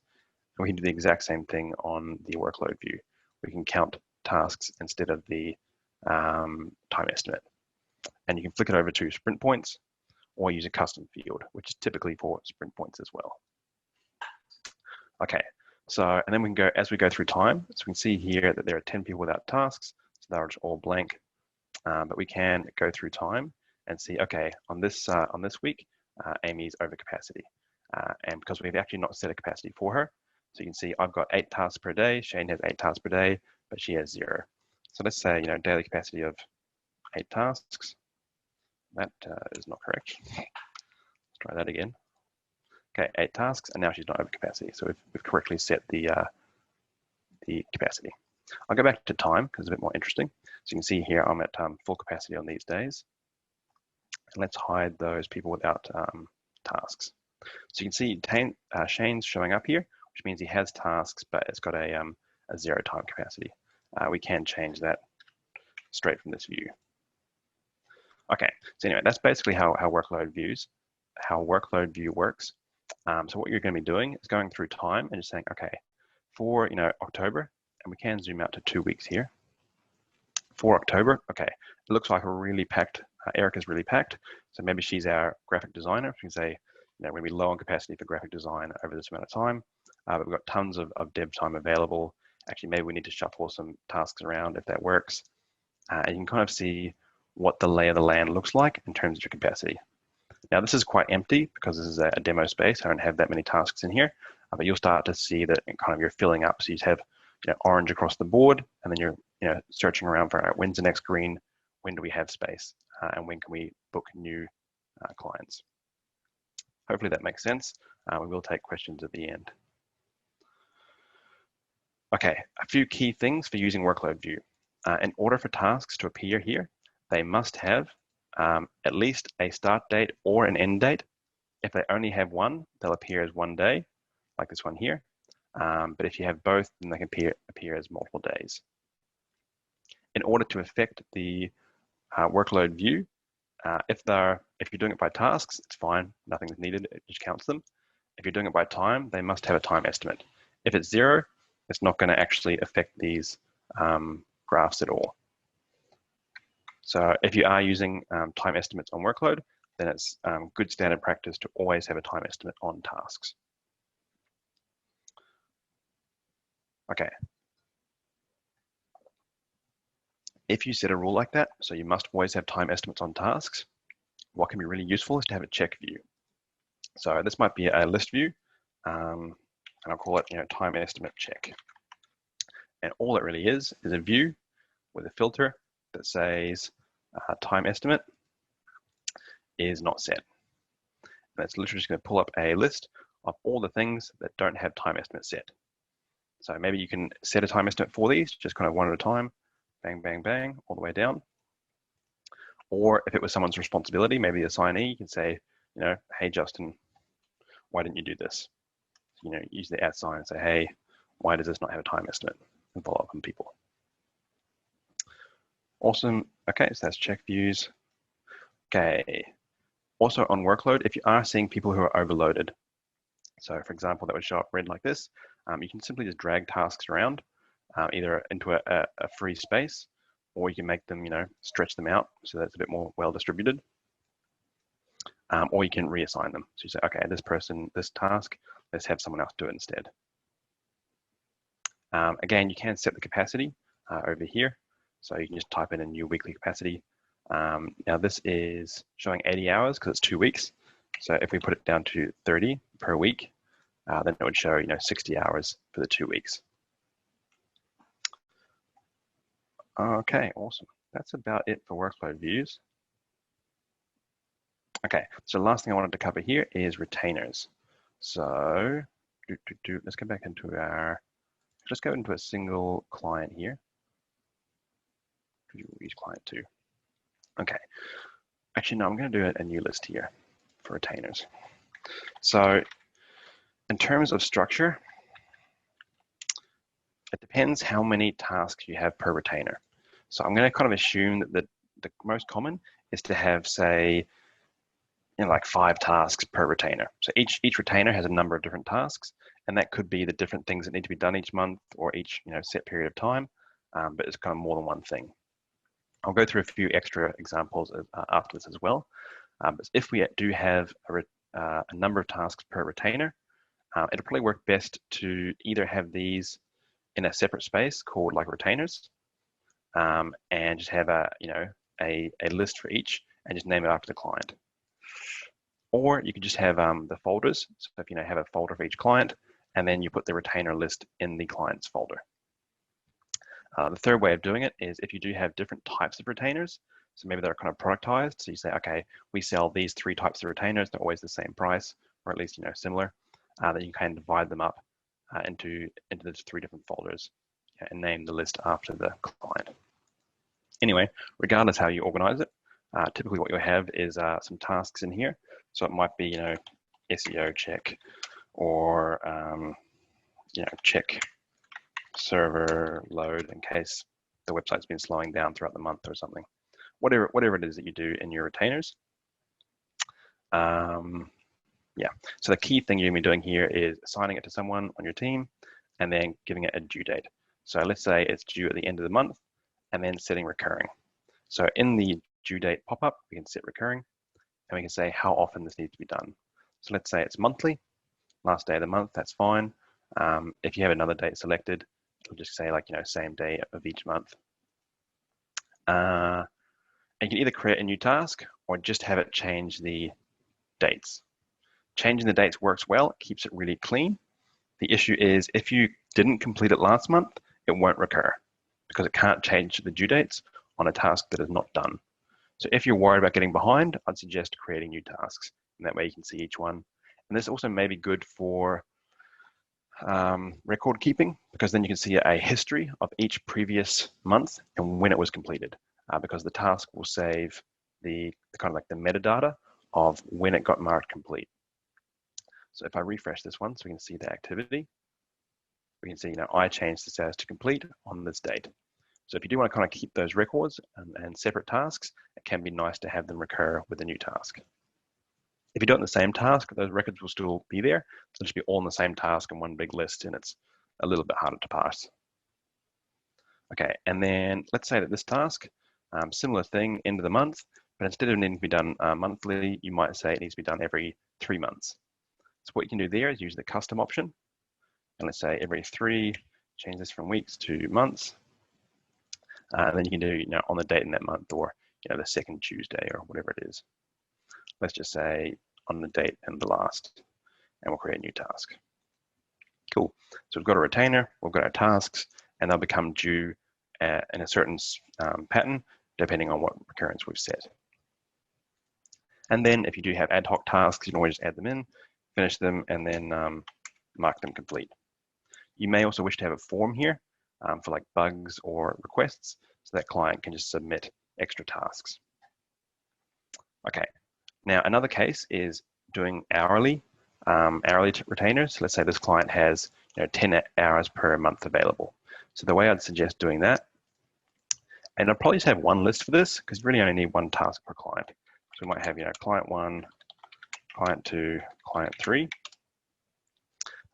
And we can do the exact same thing on the workload view. We can count tasks instead of the time estimate. And you can flick it over to sprint points or use a custom field, which is typically for sprint points as well. Okay, so, and then we can go, as we go through time, so we can see here that there are 10 people without tasks, so they're just all blank. But we can go through time and see, okay, on this week, Amy's over capacity. And because we've actually not set a capacity for her, so you can see I've got 8 tasks per day, Shane has 8 tasks per day, but she has 0. So let's say, daily capacity of 8 tasks. That is not correct. Let's try that again. Okay, 8 tasks, and now she's not over capacity. So we've correctly set the capacity. I'll go back to time because it's a bit more interesting. So you can see here I'm at full capacity on these days. And let's hide those people without tasks. So you can see Shane's showing up here, which means he has tasks, but it's got a 0 time capacity. We can change that straight from this view. Okay, so anyway, that's basically how workload view works. So what you're going to be doing is going through time and just saying, okay, for October, and we can zoom out to 2 weeks here. For October, okay, it looks like we're really packed. Erica's really packed, so maybe she's our graphic designer. We can say, we're going to be low on capacity for graphic design over this amount of time, but we've got tons of dev time available. Actually, maybe we need to shuffle some tasks around if that works. And you can kind of see what the lay of the land looks like in terms of your capacity. Now, this is quite empty because this is a demo space. I don't have that many tasks in here, but you'll start to see that kind of you're filling up. So you have orange across the board, and then you're searching around for when's the next green, when do we have space, and when can we book new clients. Hopefully that makes sense. We will take questions at the end. Okay, a few key things for using workload view. In order for tasks to appear here, they must have at least a start date or an end date. If they only have one, they'll appear as one day, like this one here. But if you have both, then they can appear as multiple days. In order to affect the workload view, if you're doing it by tasks, it's fine, nothing is needed, it just counts them. If you're doing it by time, they must have a time estimate. If it's 0, it's not going to actually affect these graphs at all. So if you are using time estimates on workload, then it's good standard practice to always have a time estimate on tasks. Okay. If you set a rule like that, so you must always have time estimates on tasks, what can be really useful is to have a check view. So this might be a list view, and I'll call it time estimate check. And all it really is a view with a filter that says time estimate is not set. And it's literally just going to pull up a list of all the things that don't have time estimate set. So maybe you can set a time estimate for these, just kind of one at a time, bang, bang, bang, all the way down. Or if it was someone's responsibility, maybe the assignee, you can say, hey, Justin, why didn't you do this? Use the @ sign and say, hey, why does this not have a time estimate? And follow up on people. Awesome. Okay, so that's check views. Okay. Also on workload, if you are seeing people who are overloaded, so for example, that would show up red like this, you can simply just drag tasks around, either into a free space, or you can make them, stretch them out so that's a bit more well distributed. Or you can reassign them. So you say, okay, this task, let's have someone else do it instead. Again, you can set the capacity over here. So you can just type in a new weekly capacity. Now this is showing 80 hours because it's 2 weeks. So if we put it down to 30 per week, then it would show 60 hours for the 2 weeks. Okay, awesome. That's about it for workload views. Okay, so the last thing I wanted to cover here is retainers. So let's go back into let's go into a single client here. Use client 2. Okay, actually no, I'm going to do a new list here for retainers. So in terms of structure, it depends how many tasks you have per retainer. So I'm going to kind of assume that the most common is to have, say, like 5 tasks per retainer. So each retainer has a number of different tasks, and that could be the different things that need to be done each month or each set period of time, but it's kind of more than one thing. I'll go through a few extra examples after this as well. But if we do have a number of tasks per retainer, it'll probably work best to either have these in a separate space called like retainers, and just have a list for each and just name it after the client. Or you could just have the folders. So if have a folder for each client, and then you put the retainer list in the client's folder. The third way of doing it is if you do have different types of retainers, so maybe they're kind of productized. So you say, okay, we sell these 3 types of retainers. They're always the same price, or at least similar. Then you can divide them up into those 3 different folders and name the list after the client. Anyway, regardless how you organize it, typically what you'll have is some tasks in here. So it might be SEO check, or check server load in case the website's been slowing down throughout the month or something. whatever it is that you do in your retainers. Yeah, so the key thing you're going to be doing here is assigning it to someone on your team and then giving it a due date. So let's say it's due at the end of the month and then setting recurring. So in the due date pop-up, we can set recurring and we can say how often this needs to be done. So let's say it's monthly, last day of the month, that's fine. If you have another date selected, it'll just say like, same day of each month. And you can either create a new task or just have it change the dates. Changing the dates works well, it keeps it really clean. The issue is if you didn't complete it last month, it won't recur because it can't change the due dates on a task that is not done. So if you're worried about getting behind, I'd suggest creating new tasks, and that way you can see each one. And this also may be good for record keeping, because then you can see a history of each previous month and when it was completed, because the task will save the kind of like the metadata of when it got marked complete. So if I refresh this one so we can see the activity, we can see, I changed the status to complete on this date. So if you do want to kind of keep those records and separate tasks, it can be nice to have them recur with a new task. If you do it in the same task, those records will still be there. So it'll just be all in the same task in one big list, and it's a little bit harder to parse. Okay, and then let's say that this task, similar thing, end of the month, but instead of needing to be done monthly, you might say it needs to be done every 3 months. So what you can do there is use the custom option. And let's say every 3, change this from weeks to months. And then you can do, on the date in that month, or, the second Tuesday or whatever it is. Let's just say on the date and the last, and we'll create a new task. Cool. So we've got a retainer, we've got our tasks, and they'll become due in a certain pattern, depending on what recurrence we've set. And then if you do have ad hoc tasks, you can always add them in, finish them, and then mark them complete. You may also wish to have a form here for like bugs or requests, so that client can just submit extra tasks. Okay, now another case is doing hourly retainers. So let's say this client has 10 hours per month available. So the way I'd suggest doing that, and I'd probably just have one list for this because you really only need one task per client. So we might have client 1, client 2, client 3.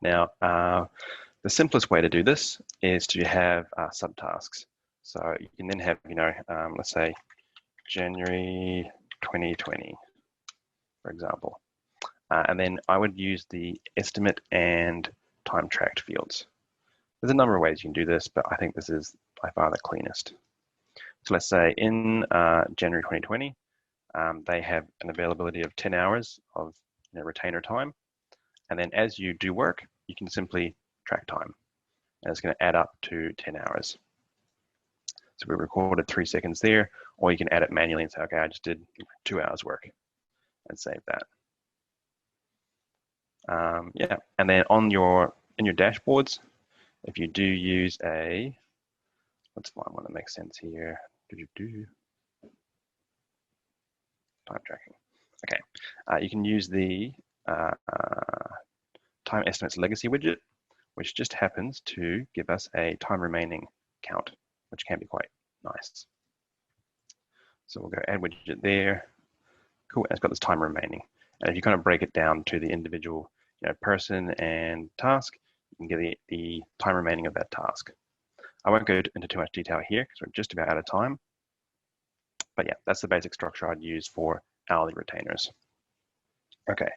Now, the simplest way to do this is to have subtasks. So you can then have, let's say January 2020, for example. And then I would use the estimate and time tracked fields. There's a number of ways you can do this, but I think this is by far the cleanest. So let's say in January 2020, they have an availability of 10 hours of retainer time. And then as you do work, you can simply track time. And it's going to add up to 10 hours. So we recorded 3 seconds there, or you can add it manually and say, okay, I just did 2 hours work and save that. Yeah, and then in your dashboards, if you do use let's find one that makes sense here. Time tracking. Okay, you can use the time estimates legacy widget, which just happens to give us a time remaining count, which can be quite nice. So we'll go add widget there. Cool, and it's got this time remaining. And if you kind of break it down to the individual person and task, you can get the time remaining of that task. I won't go into too much detail here because we're just about out of time. But yeah, that's the basic structure I'd use for hourly retainers. Okay,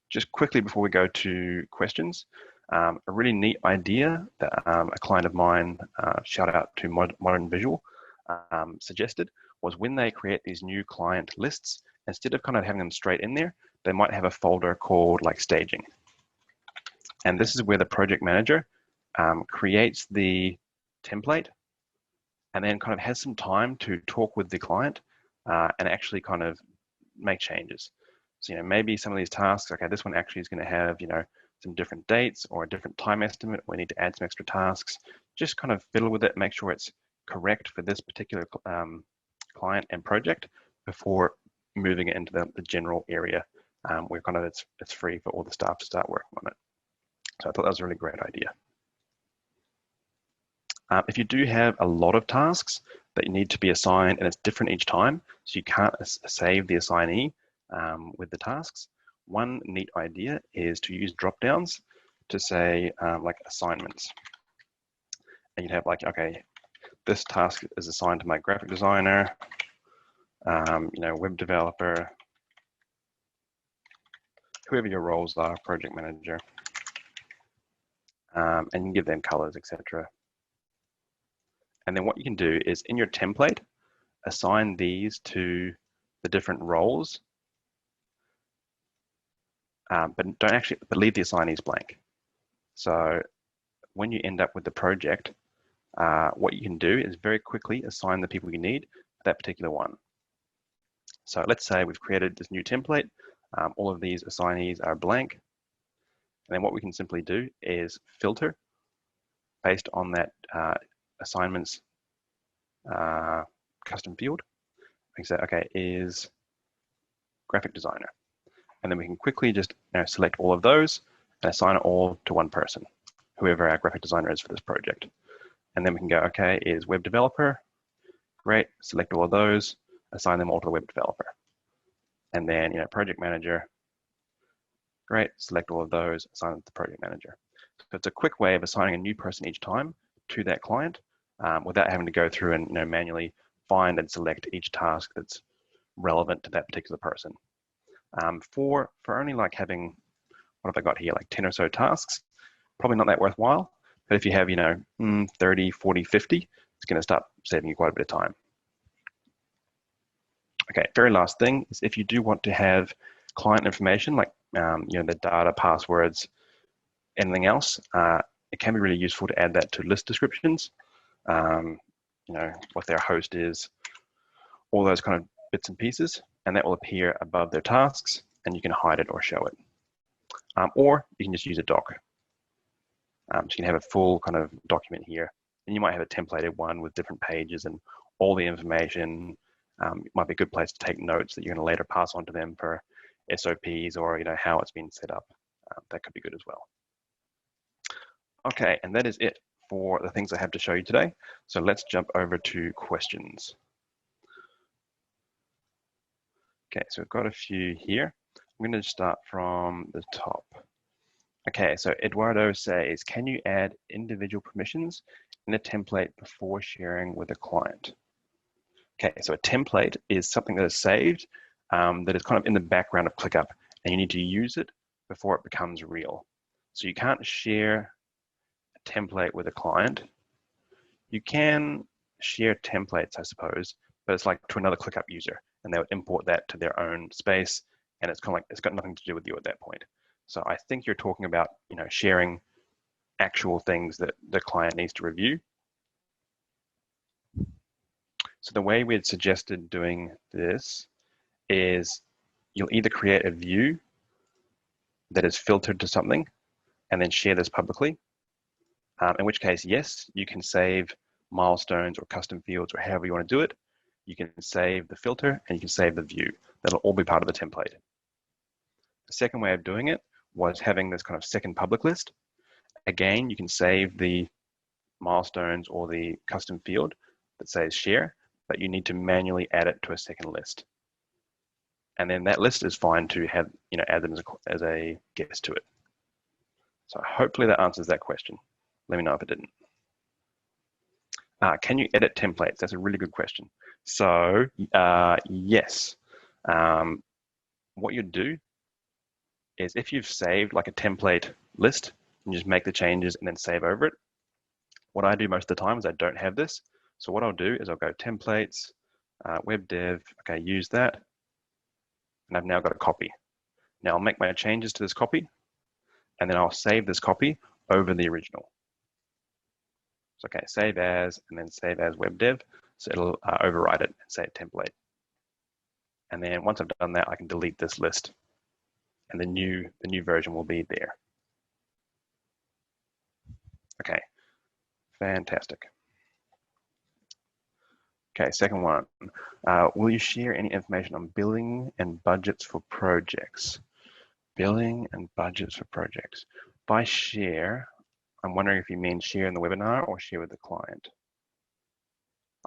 just quickly before we go to questions, a really neat idea that a client of mine, shout out to Modern Visual, suggested was when they create these new client lists, instead of kind of having them straight in there, they might have a folder called like staging. And this is where the project manager creates the template and then kind of has some time to talk with the client and actually kind of make changes. So, maybe some of these tasks, okay, this one actually is going to have, some different dates or a different time estimate. We need to add some extra tasks. Just kind of fiddle with it, make sure it's correct for this particular client and project before moving it into the general area where kind of it's free for all the staff to start working on it. So I thought that was a really great idea. If you do have a lot of tasks, that need to be assigned, and it's different each time, so you can't save the assignee with the tasks. One neat idea is to use drop-downs to say like assignments. And you'd have like, okay, this task is assigned to my graphic designer, web developer, whoever your roles are, project manager, and you can give them colors, etc. And then what you can do is in your template, assign these to the different roles, but leave the assignees blank. So when you end up with the project, what you can do is very quickly assign the people you need for that particular one. So let's say we've created this new template. All of these assignees are blank. And then what we can simply do is filter based on that assignments custom field. We can say, okay, is graphic designer. And then we can quickly just select all of those and assign it all to one person, whoever our graphic designer is for this project. And then we can go, okay, is web developer. Great, select all of those, assign them all to the web developer. And then, project manager. Great, select all of those, assign them to the project manager. So it's a quick way of assigning a new person each time to that client without having to go through and manually find and select each task that's relevant to that particular person. For only like having, what have I got here, like 10 or so tasks, probably not that worthwhile. But if you have, 30, 40, 50, it's going to start saving you quite a bit of time. Okay, very last thing is if you do want to have client information like the data, passwords, anything else, it can be really useful to add that to list descriptions. What their host is, all those kind of bits and pieces, and that will appear above their tasks, and you can hide it or show it. Or you can just use a doc. So you can have a full kind of document here, and you might have a templated one with different pages and all the information. It might be a good place to take notes that you're going to later pass on to them for SOPs or how it's been set up. That could be good as well. Okay, and that is it for the things I have to show you today. So let's jump over to questions. Okay, so we've got a few here. I'm going to start from the top. Okay, so Eduardo says, can you add individual permissions in a template before sharing with a client? Okay, so a template is something that is saved that is kind of in the background of ClickUp, and you need to use it before it becomes real. So you can't share a template with a client. You can share templates, I suppose, but it's like to another ClickUp user, and they would import that to their own space, and it's kind of like it's got nothing to do with you at that point. So I think you're talking about sharing actual things that the client needs to review. So the way we had suggested doing this is you'll either create a view that is filtered to something and then share this publicly, in which case, yes, you can save milestones or custom fields or however you want to do it. You can save the filter and you can save the view. That'll all be part of the template. The second way of doing it was having this kind of second public list. Again, you can save the milestones or the custom field that says share, but you need to manually add it to a second list. And then that list is fine to have, add them as a guest to it. So hopefully that answers that question. Let me know if it didn't. Can you edit templates? That's a really good question. So yes. What you'd do is if you've saved like a template list, you just make the changes and then save over it. What I do most of the time is I don't have this. So what I'll do is I'll go templates, web dev, okay, use that. And I've now got a copy. Now I'll make my changes to this copy, and then I'll save this copy over the original. So okay, save as, and then save as web dev. So it'll override it and say template. And then once I've done that, I can delete this list, and the new version will be there. Okay, fantastic. Okay, second one. Will you share any information on billing and budgets for projects? Billing and budgets for projects. By share, I'm wondering if you mean share in the webinar or share with the client.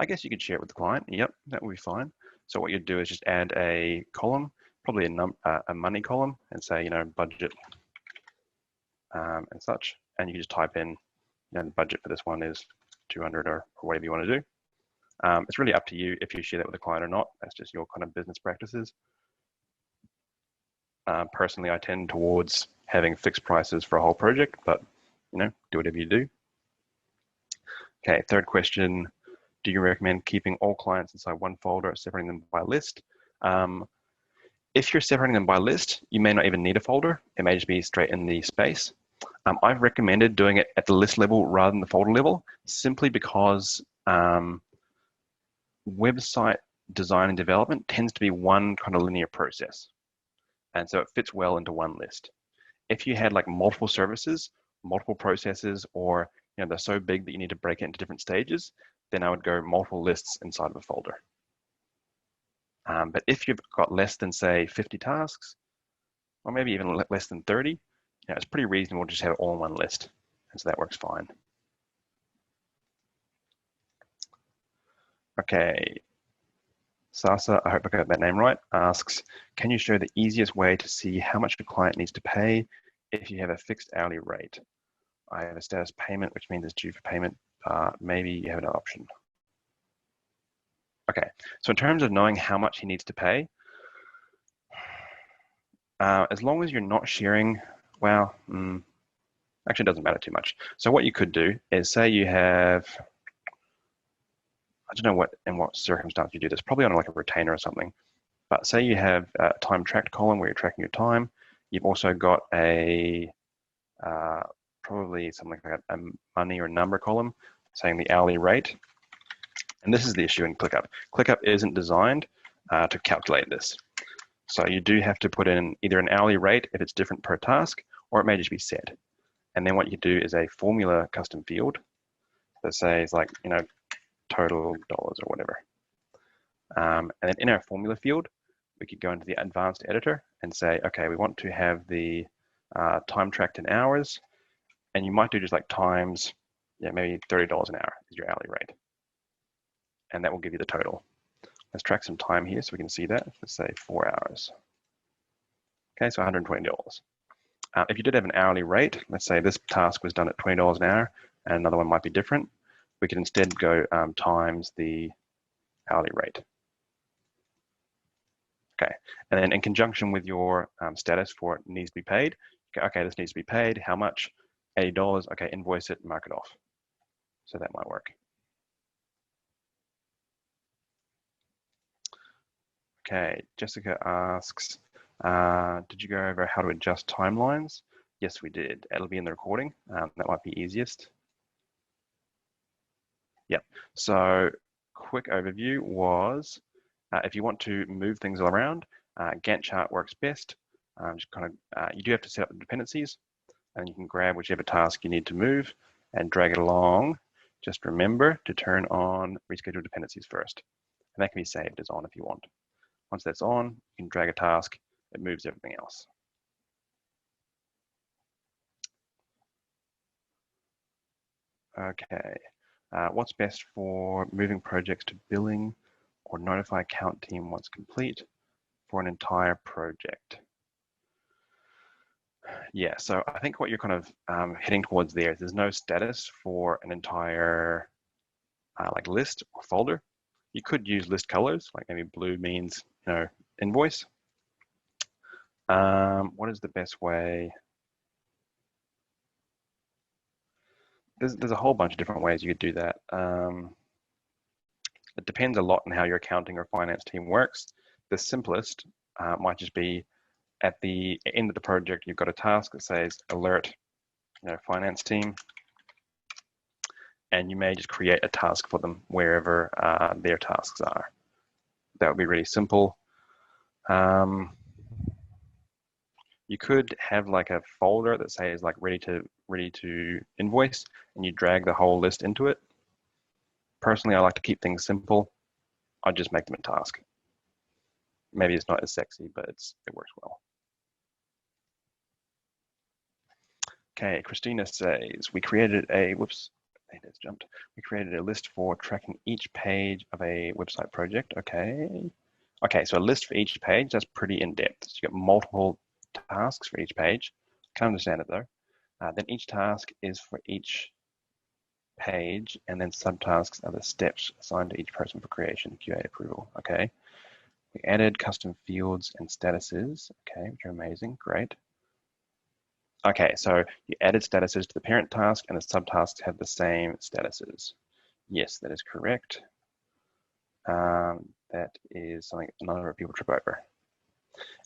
I guess you could share it with the client. Yep, that would be fine. So what you'd do is just add a column, probably a money column, and say, budget and such. And you can just type in, the budget for this one is 200 or whatever you want to do. It's really up to you if you share that with the client or not. That's just your kind of business practices. Personally, I tend towards having fixed prices for a whole project, but do whatever you do. Okay, third question. Do you recommend keeping all clients inside one folder or separating them by list? If you're separating them by list, you may not even need a folder. It may just be straight in the space. I've recommended doing it at the list level rather than the folder level, simply because website design and development tends to be one kind of linear process. And so it fits well into one list. If you had like multiple services, multiple processes, or they're so big that you need to break it into different stages, then I would go multiple lists inside of a folder. But if you've got less than, say, 50 tasks, or maybe even less than 30, it's pretty reasonable to just have it all in one list. And so that works fine. Okay. Sasa, I hope I got that name right, asks, can you show the easiest way to see how much a client needs to pay if you have a fixed hourly rate? I have a status payment, which means it's due for payment. Maybe you have an option. Okay, so in terms of knowing how much he needs to pay, as long as you're not sharing, well, actually it doesn't matter too much. So what you could do is say you have, I don't know in what circumstance you do this, probably on like a retainer or something, but say you have a time tracked column where you're tracking your time. You've also got a, probably something like a money or number column saying the hourly rate. And this is the issue in ClickUp. ClickUp isn't designed to calculate this. So you do have to put in either an hourly rate if it's different per task, or it may just be set. And then what you do is a formula custom field that says like, total dollars or whatever. And then in our formula field, we could go into the advanced editor and say, okay, we want to have the time tracked in hours. And you might do just like times, maybe $30 an hour is your hourly rate. And that will give you the total. Let's track some time here so we can see that. Let's say 4 hours. Okay, so $120. If you did have an hourly rate, let's say this task was done at $20 an hour and another one might be different, we could instead go times the hourly rate. Okay, and then in conjunction with your status for it needs to be paid, okay, this needs to be paid, how much? $80, okay, invoice it, mark it off. So that might work. Okay, Jessica asks, did you go over how to adjust timelines? Yes, we did. It'll be in the recording. That might be easiest. Yep, so quick overview was, if you want to move things all around, Gantt chart works best. You do have to set up the dependencies, and you can grab whichever task you need to move and drag it along. Just remember to turn on reschedule dependencies first. And that can be saved as on if you want. Once that's on, you can drag a task, it moves everything else. Okay, what's best for moving projects to billing or notify account team once complete for an entire project? Yeah, so I think what you're kind of heading towards there is there's no status for an entire like list or folder. You could use list colors, like maybe blue means invoice. What is the best way? There's a whole bunch of different ways you could do that. It depends a lot on how your accounting or finance team works. The simplest might just be at the end of the project, you've got a task that says alert, finance team, and you may just create a task for them wherever their tasks are. That would be really simple. You could have like a folder that says like ready to invoice, and you drag the whole list into it. Personally, I like to keep things simple. I just make them a task. Maybe it's not as sexy, but it works well. Okay, Christina says, we created a, it has jumped. We created a list for tracking each page of a website project. Okay. Okay, so a list for each page, that's pretty in-depth. So you got multiple tasks for each page. Can't understand it though. Then each task is for each page, and then subtasks are the steps assigned to each person for creation, QA approval. Okay. We added custom fields and statuses. Okay, which are amazing. Great. Okay, so you added statuses to the parent task, and the subtasks have the same statuses. Yes, that is correct. That is something a number of people trip over.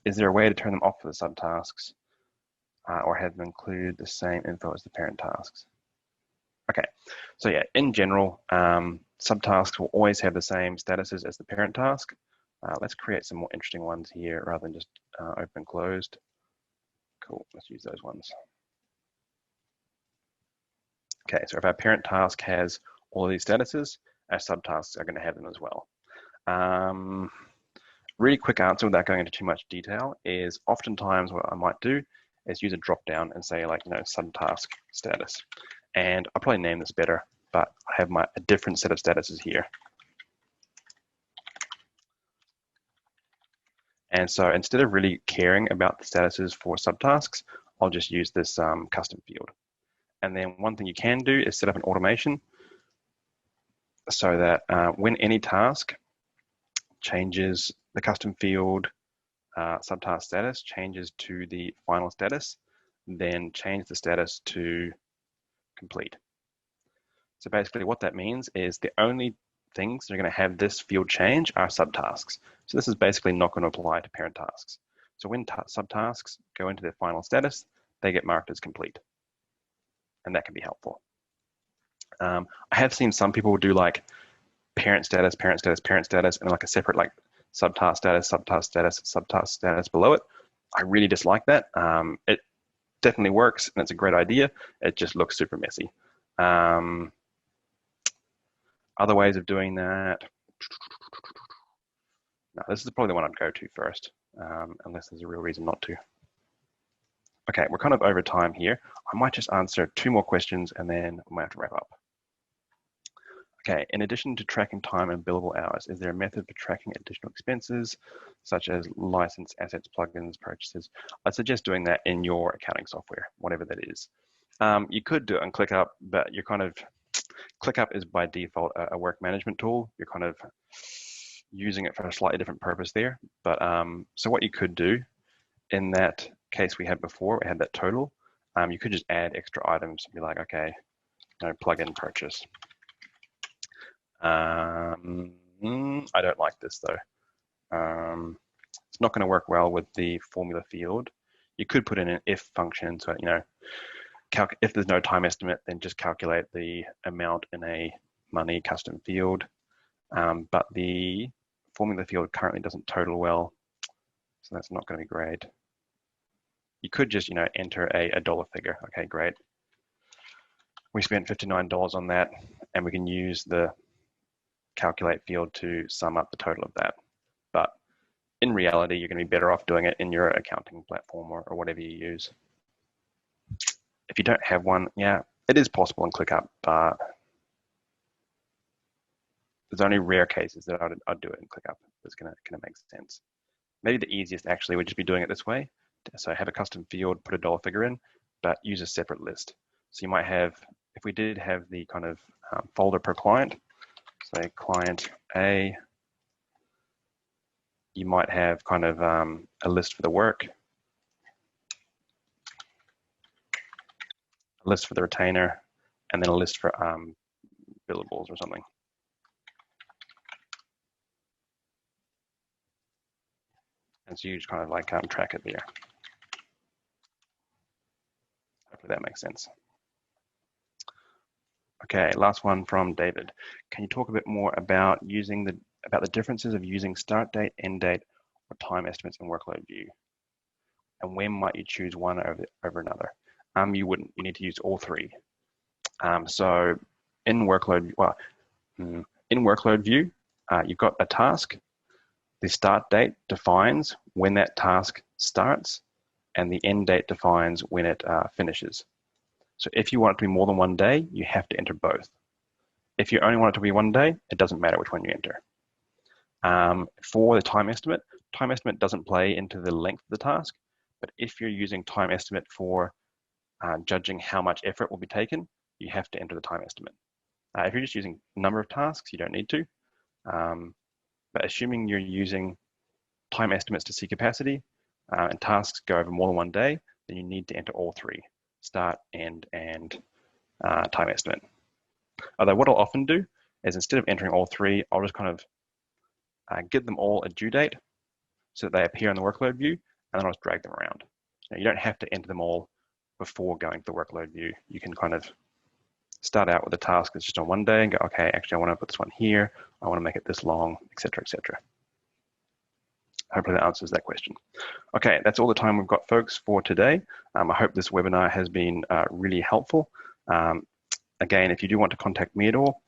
Is there a way to turn them off for the subtasks or have them include the same info as the parent tasks? Okay, so yeah, in general, subtasks will always have the same statuses as the parent task. Let's create some more interesting ones here rather than just open closed. Cool, let's use those ones. Okay, so if our parent task has all of these statuses, our subtasks are going to have them as well. Really quick answer without going into too much detail is oftentimes what I might do is use a drop down and say like, subtask status. And I'll probably name this better, but I have a different set of statuses here. And so instead of really caring about the statuses for subtasks, I'll just use this custom field. And then one thing you can do is set up an automation so that when any task changes the custom field subtask status changes to the final status, then change the status to complete. So basically what that means is the only things that are going to have this field change are subtasks. So this is basically not going to apply to parent tasks. So when subtasks go into their final status, they get marked as complete. And that can be helpful. I have seen some people do like parent status, parent status, parent status, and like a separate like subtask status, subtask status, subtask status below it. I really dislike that. It definitely works and it's a great idea. It just looks super messy. Other ways of doing that. No, this is probably the one I'd go to first, unless there's a real reason not to. Okay, we're kind of over time here. I might just answer 2 more questions and then we might have to wrap up. Okay, in addition to tracking time and billable hours, is there a method for tracking additional expenses, such as license, assets, plugins, purchases? I'd suggest doing that in your accounting software, whatever that is. You could do it on ClickUp, but you're kind of, ClickUp is by default a work management tool. You're kind of using it for a slightly different purpose there. But so what you could do in that case we had before, we had that total, you could just add extra items and be like, okay, plugin purchase. I don't like this though. It's not going to work well with the formula field. You could put in an if function, so if there's no time estimate, then just calculate the amount in a money custom field. But the formula field currently doesn't total well, so that's not going to be great. You could just enter a dollar figure. Okay, great. We spent $59 on that, and we can use the calculate field to sum up the total of that. But in reality, you're going to be better off doing it in your accounting platform or whatever you use. If you don't have one, yeah, it is possible in ClickUp, but there's only rare cases that I'd do it in ClickUp. That's going to make sense. Maybe the easiest actually would just be doing it this way. So have a custom field, put a dollar figure in, but use a separate list. So you might have, if we did have the kind of folder per client, say client A, you might have kind of a list for the work, a list for the retainer, and then a list for billables or something. And so you just kind of like track it there. Hopefully that makes sense. Okay, last one from David. Can you talk a bit more about the differences of using start date, end date, or time estimates in workload view? And when might you choose one over another? You wouldn't. You need to use all 3. So in workload view, you've got a task. The start date defines when that task starts, and the end date defines when it finishes. So if you want it to be more than 1 day, you have to enter both. If you only want it to be 1 day, it doesn't matter which one you enter. For the time estimate doesn't play into the length of the task, but if you're using time estimate for judging how much effort will be taken, you have to enter the time estimate. If you're just using number of tasks, you don't need to. But assuming you're using time estimates to see capacity and tasks go over more than 1 day, then you need to enter all three: start, end, and time estimate. Although what I'll often do is, instead of entering all three, I'll just kind of give them all a due date so that they appear in the workload view, and then I'll just drag them around. Now, you don't have to enter them all before going to the workload view. You can kind of start out with a task that's just on 1 day and go, okay, actually I want to put this one here, I want to make it this long, etc., etc. Hopefully that answers that question. Okay, that's all the time we've got, folks, for today. I hope this webinar has been really helpful. Again, if you do want to contact me at all,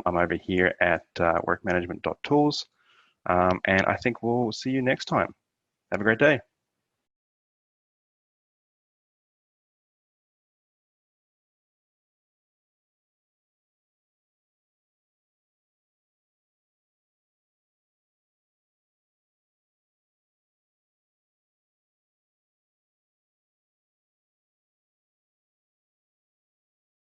I'm over here at workmanagement.tools, and I think we'll see you next time. Have a great day.